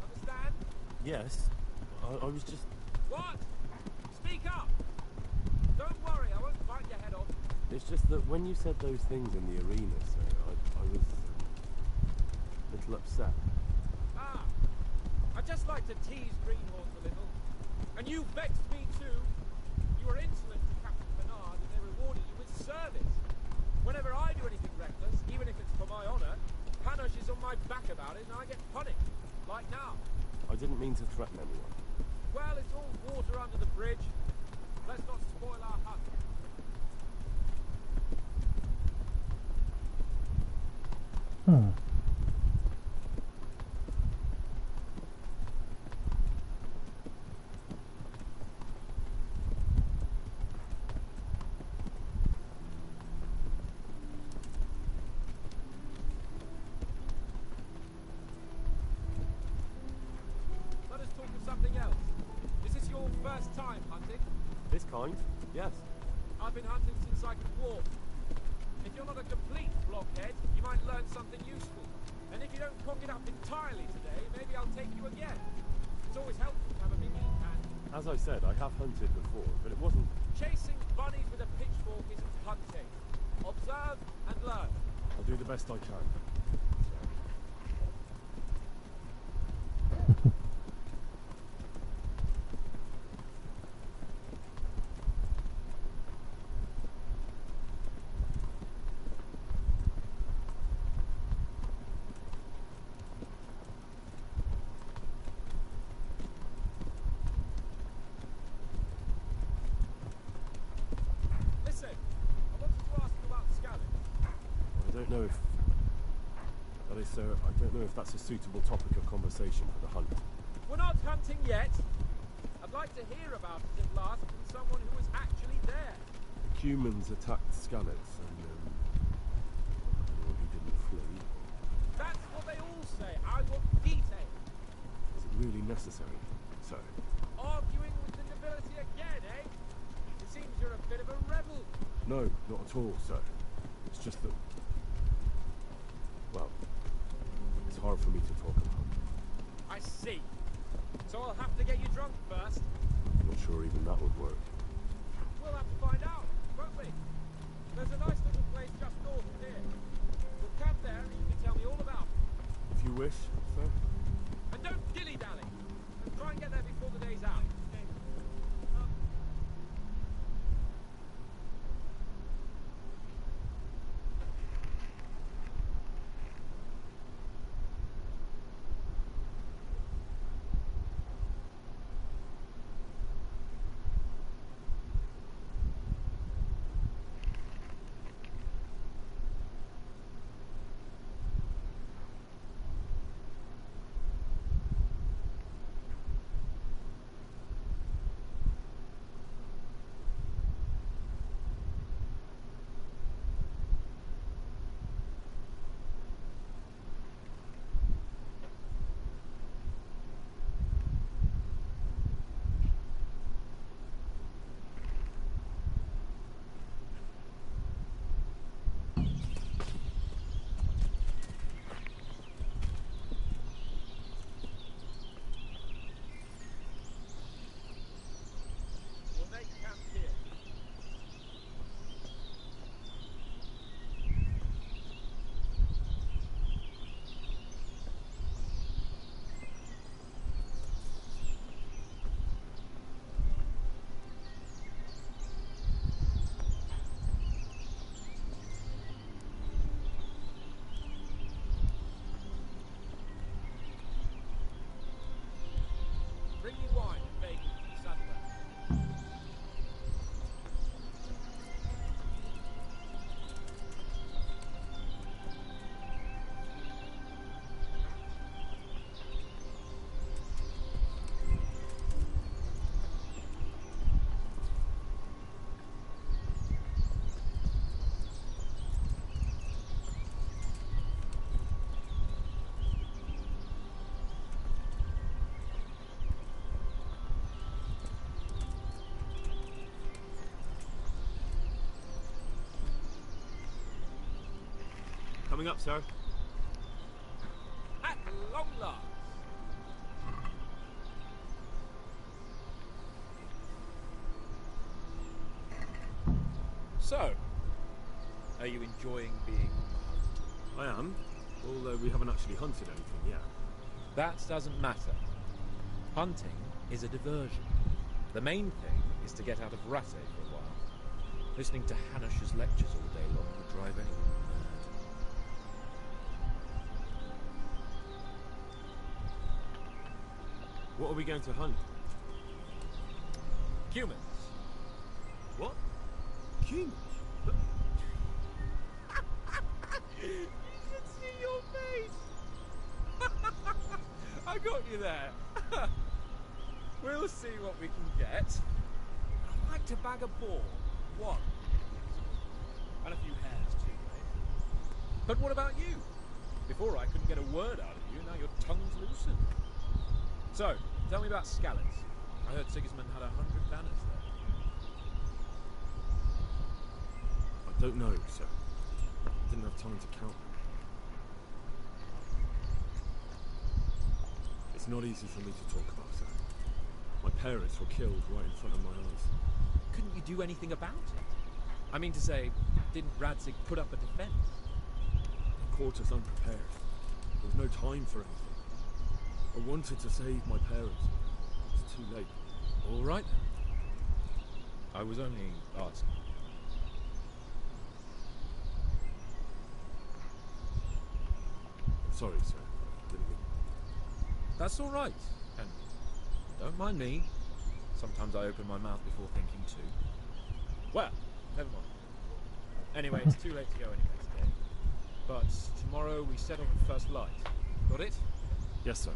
Understand? Yes. I was just... What? Speak up! Don't worry, I won't bite your head off. It's just that when you said those things in the arena, sir, I was... a little upset. Ah, I just like to tease Greenhorns a little. And you vexed me too. You were insolent to Captain Bernard and they rewarded you with service. Whenever I do anything reckless, even if it's for my honour, Hanush is on my back about it and I get punished. Like now. I didn't mean to threaten anyone. Well, it's all water under the bridge. Let's not spoil our hunt. Let us talk of something else. Is this your first time hunting? This kind? Yes. I've been hunting since I could walk. If you're not a complete blockhead, you might learn something useful. And if you don't cock it up entirely today, maybe I'll take you again. It's always helpful to have a big hand. As I said, I have hunted before, but it wasn't... Chasing bunnies with a pitchfork isn't hunting. Observe and learn. I'll do the best I can. Listen, I wanted to ask you about scallops. I don't know if... That is, sir, I don't know if that's a suitable topic of conversation for the hunt. We're not hunting yet. I'd like to hear about it at last from someone who was actually there. Humans attacked Skalitz and, well, he didn't flee. That's what they all say. I want details. Is it really necessary, sir? Arguing with the nobility again, eh? It seems you're a bit of a rebel. No, not at all, sir. It's just that... Well, it's hard for me to talk about. I see. So I'll have to get you drunk first. I'm not sure even that would work. We'll have to find out, won't we? There's a nice little place just north of here. We'll camp there and you can tell me all about it. If you wish, Coming up, sir. At long last. So, are you enjoying being on the hunt? I am, although we haven't actually hunted anything yet. That doesn't matter. Hunting is a diversion. The main thing is to get out of Rattay for a while. Listening to Hanish's lectures all day long would drive anyone mad. What are we going to hunt? Humans. What? Humans? You should see your face! I got you there. We'll see what we can get. I'd like to bag a boar. One. And a few hares too, mate. But what about you? Before I couldn't get a word out of you, now your tongue's loosened. So, tell me about Skalitz. I heard Sigismund had 100 banners there. I don't know, sir. I didn't have time to count them. It's not easy for me to talk about, sir. My parents were killed right in front of my eyes. Couldn't you do anything about it? I mean to say, didn't Radzig put up a defense? They caught us unprepared. There was no time for anything. I wanted to save my parents. It's too late. All right. I was only asking. Sorry, sir. Didn't mean. That's all right. And don't mind me. Sometimes I open my mouth before thinking too. Well, never mind. Anyway, it's too late to go anyway today. But tomorrow we set off at first light. Got it? Yes, sir.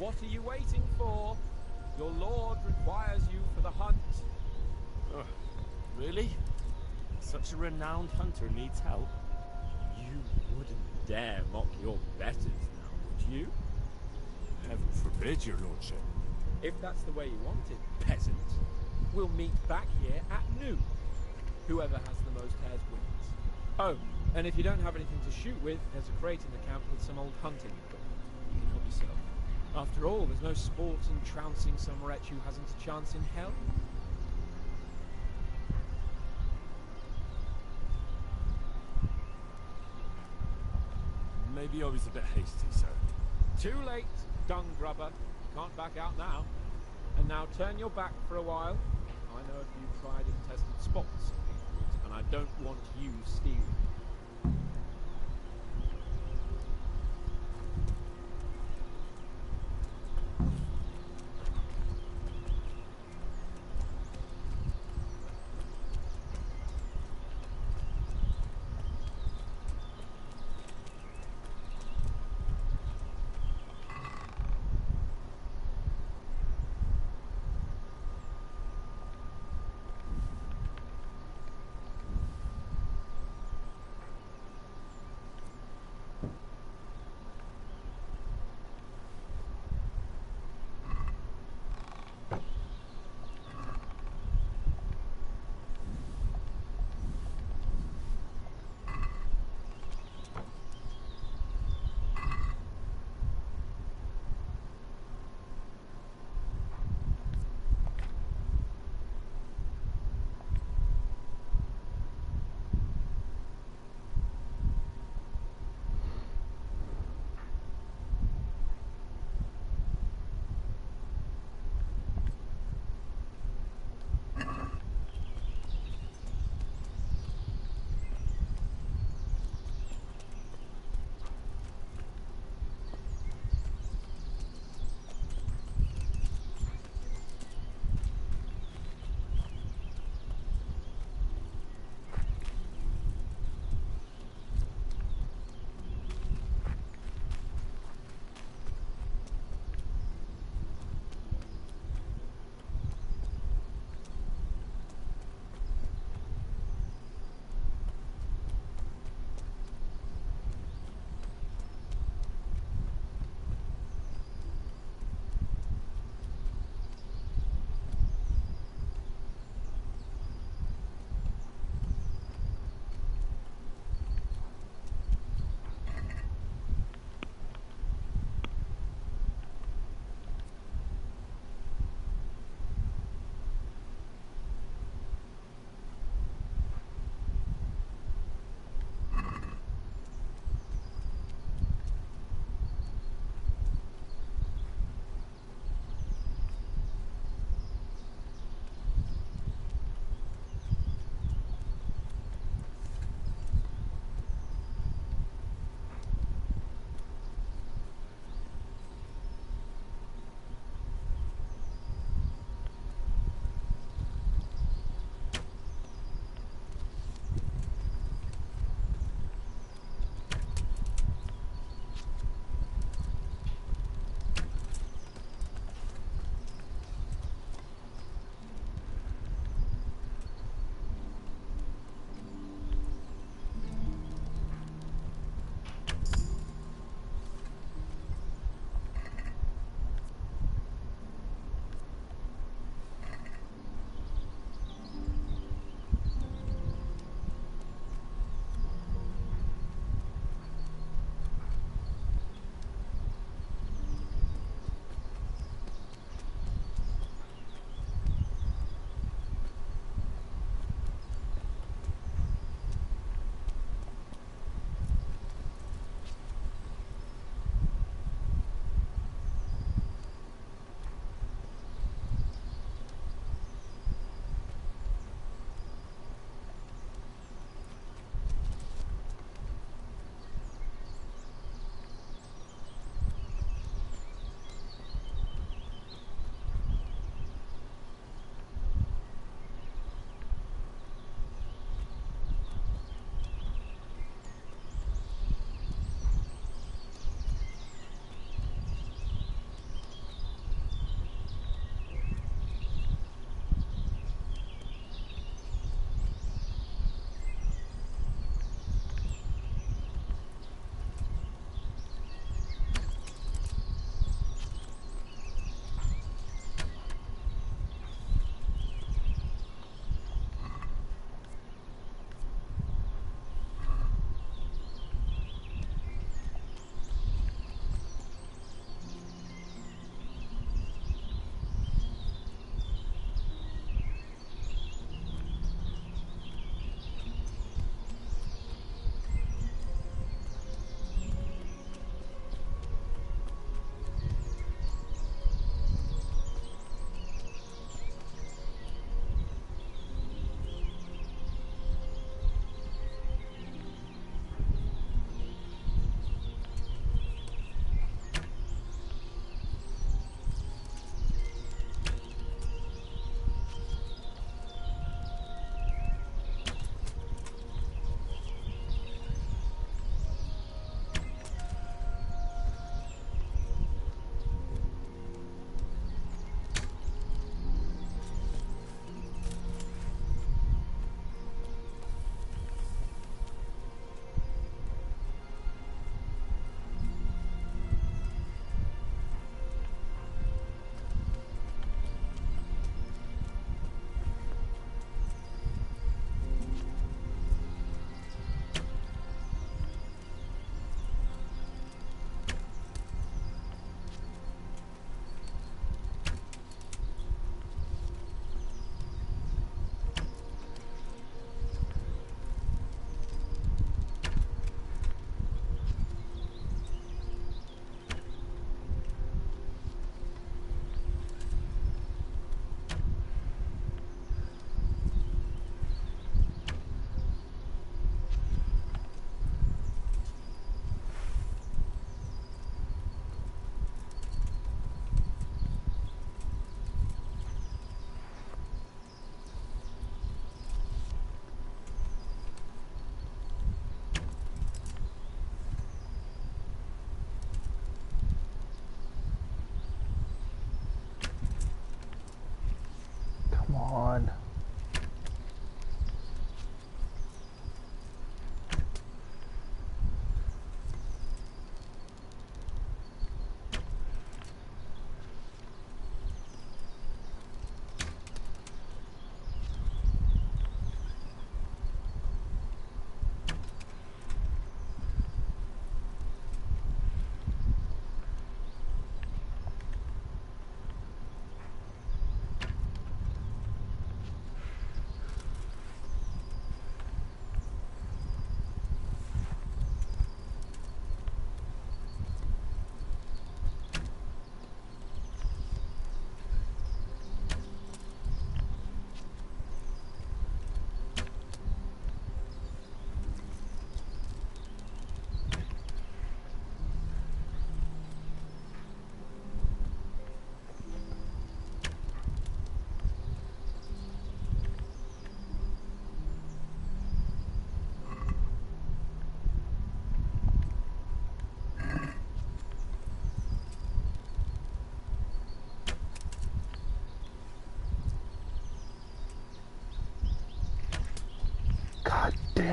What are you waiting for? Your lord requires you for the hunt. Ugh, really? Such a renowned hunter needs help. You wouldn't dare mock your betters now, would you? Heaven forbid, your lordship. If that's the way you want it, peasant, we'll meet back here at noon. Whoever has the most hares wins. Oh, and if you don't have anything to shoot with, there's a crate in the camp with some old hunting equipment. You can help yourself. After all, there's no sport in trouncing some wretch who hasn't a chance in hell. Maybe I was a bit hasty, sir. Too late, dung grubber. Can't back out now. And now turn your back for a while. I know a few tried and tested spots, and I don't want you stealing.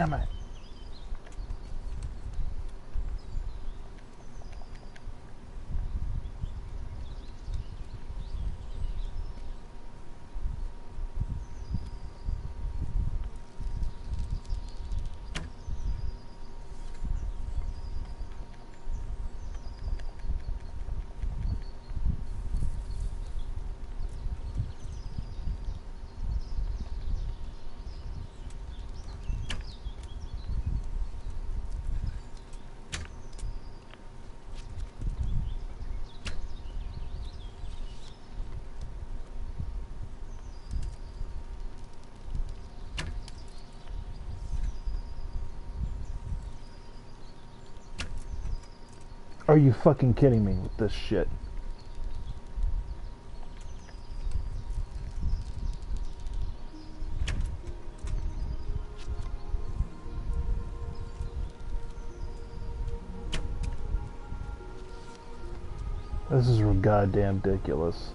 damn it. Are you fucking kidding me with this shit? This is goddamn ridiculous.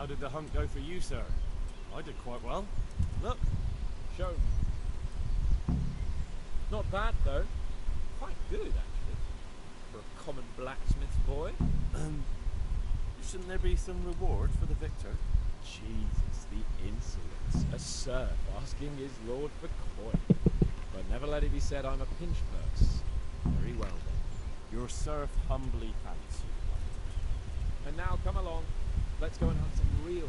How did the hunt go for you, sir? I did quite well. Look. Show me. Not bad, though. Quite good, actually. For a common blacksmith's boy. Shouldn't there be some reward for the victor? Jesus, the insolence. A serf asking his lord for coin. But never let it be said I'm a pinch purse. Very well, then. Your serf humbly thanks you. And now, come along. Let's go and hunt some real game.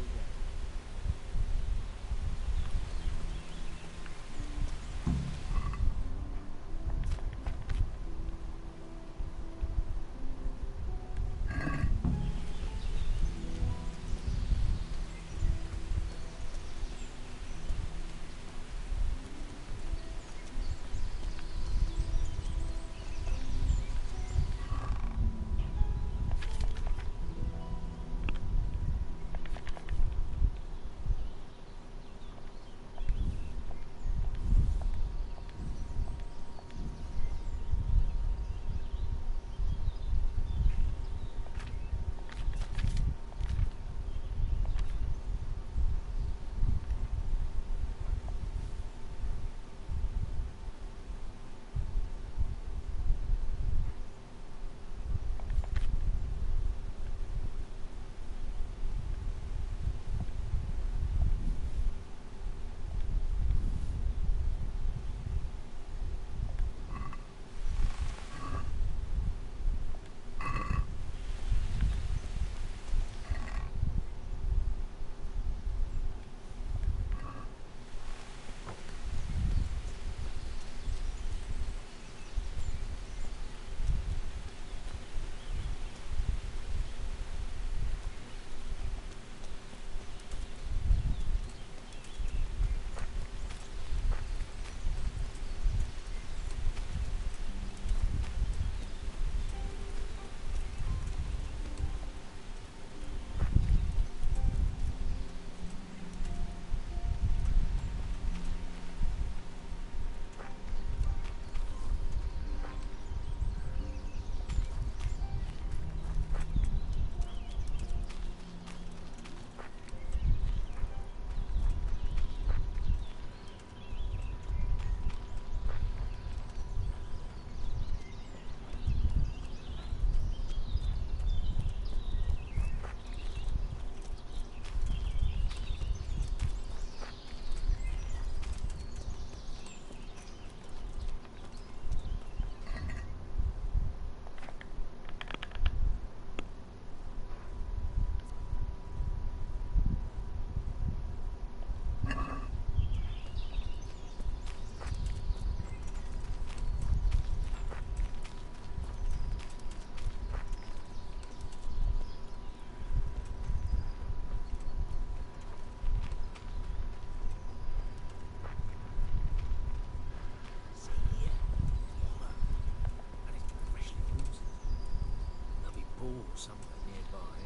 Somewhere nearby.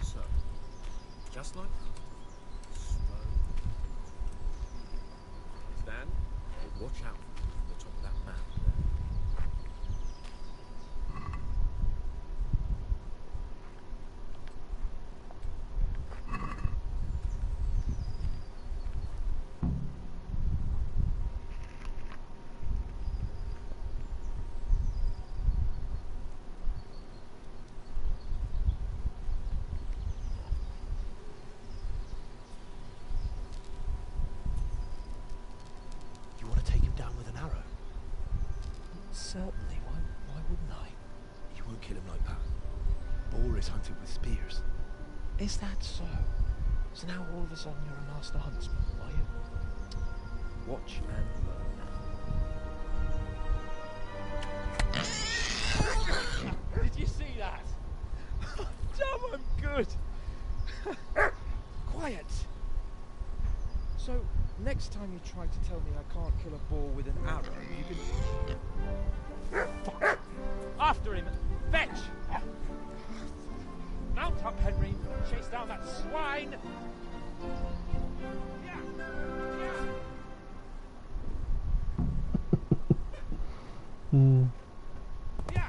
So, just like that. Slow. Stand, but watch out from the top of that mound there. Certainly, why wouldn't I? You won't kill him like that. Boar is hunted with spears. Is that so? So now all of a sudden you're a master huntsman, are you? Watch and learn. Did you see that? Damn, I'm good. Quiet. So, next time you try to tell me I can't kill a boar with an arrow, you can... Fuck. After him! Fetch! Mount up, Henry. Chase down that swine! Hmm. Yeah!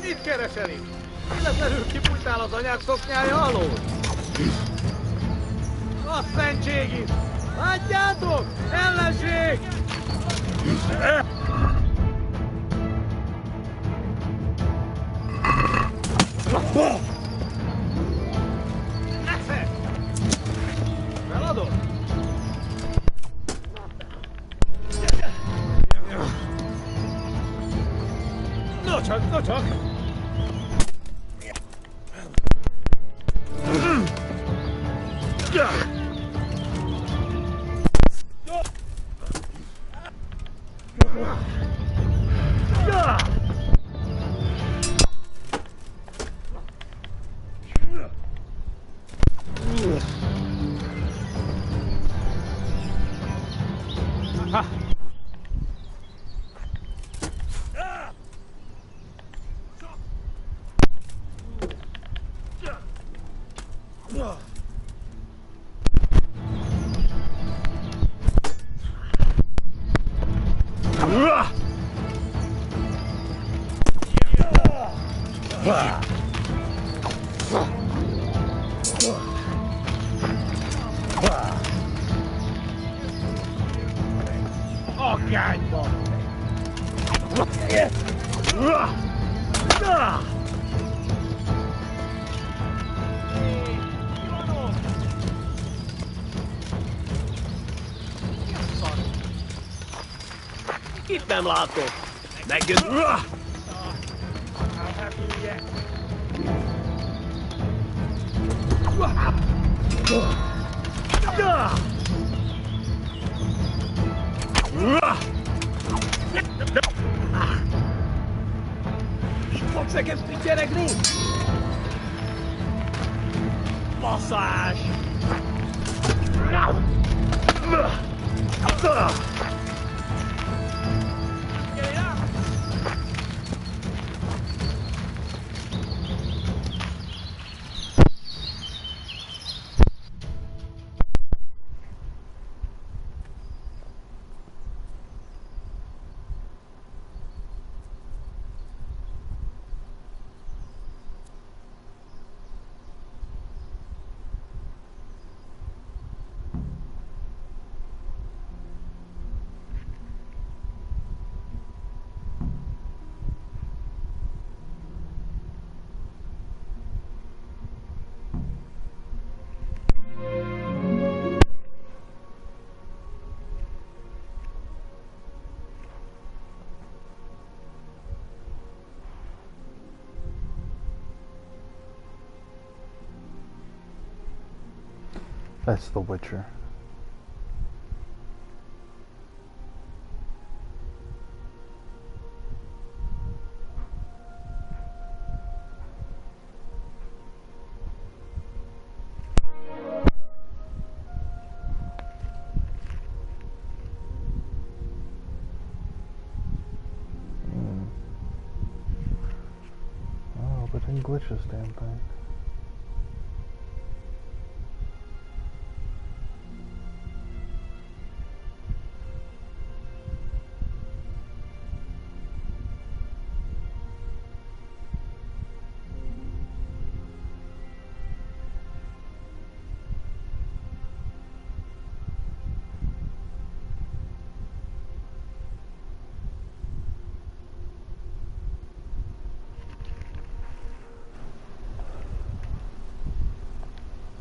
Mit keresel itt? Véletlenül kipújtál az anyák szoknyája alól? A szentség itt! Látjátok? Ellenség! Feladod? No csak, no csak! Agányba! Itt nem látok! Megjön! Itt fogsz nekem pityeregni? Masszás! That's The Witcher. Oh, but didn't glitch this damn thing.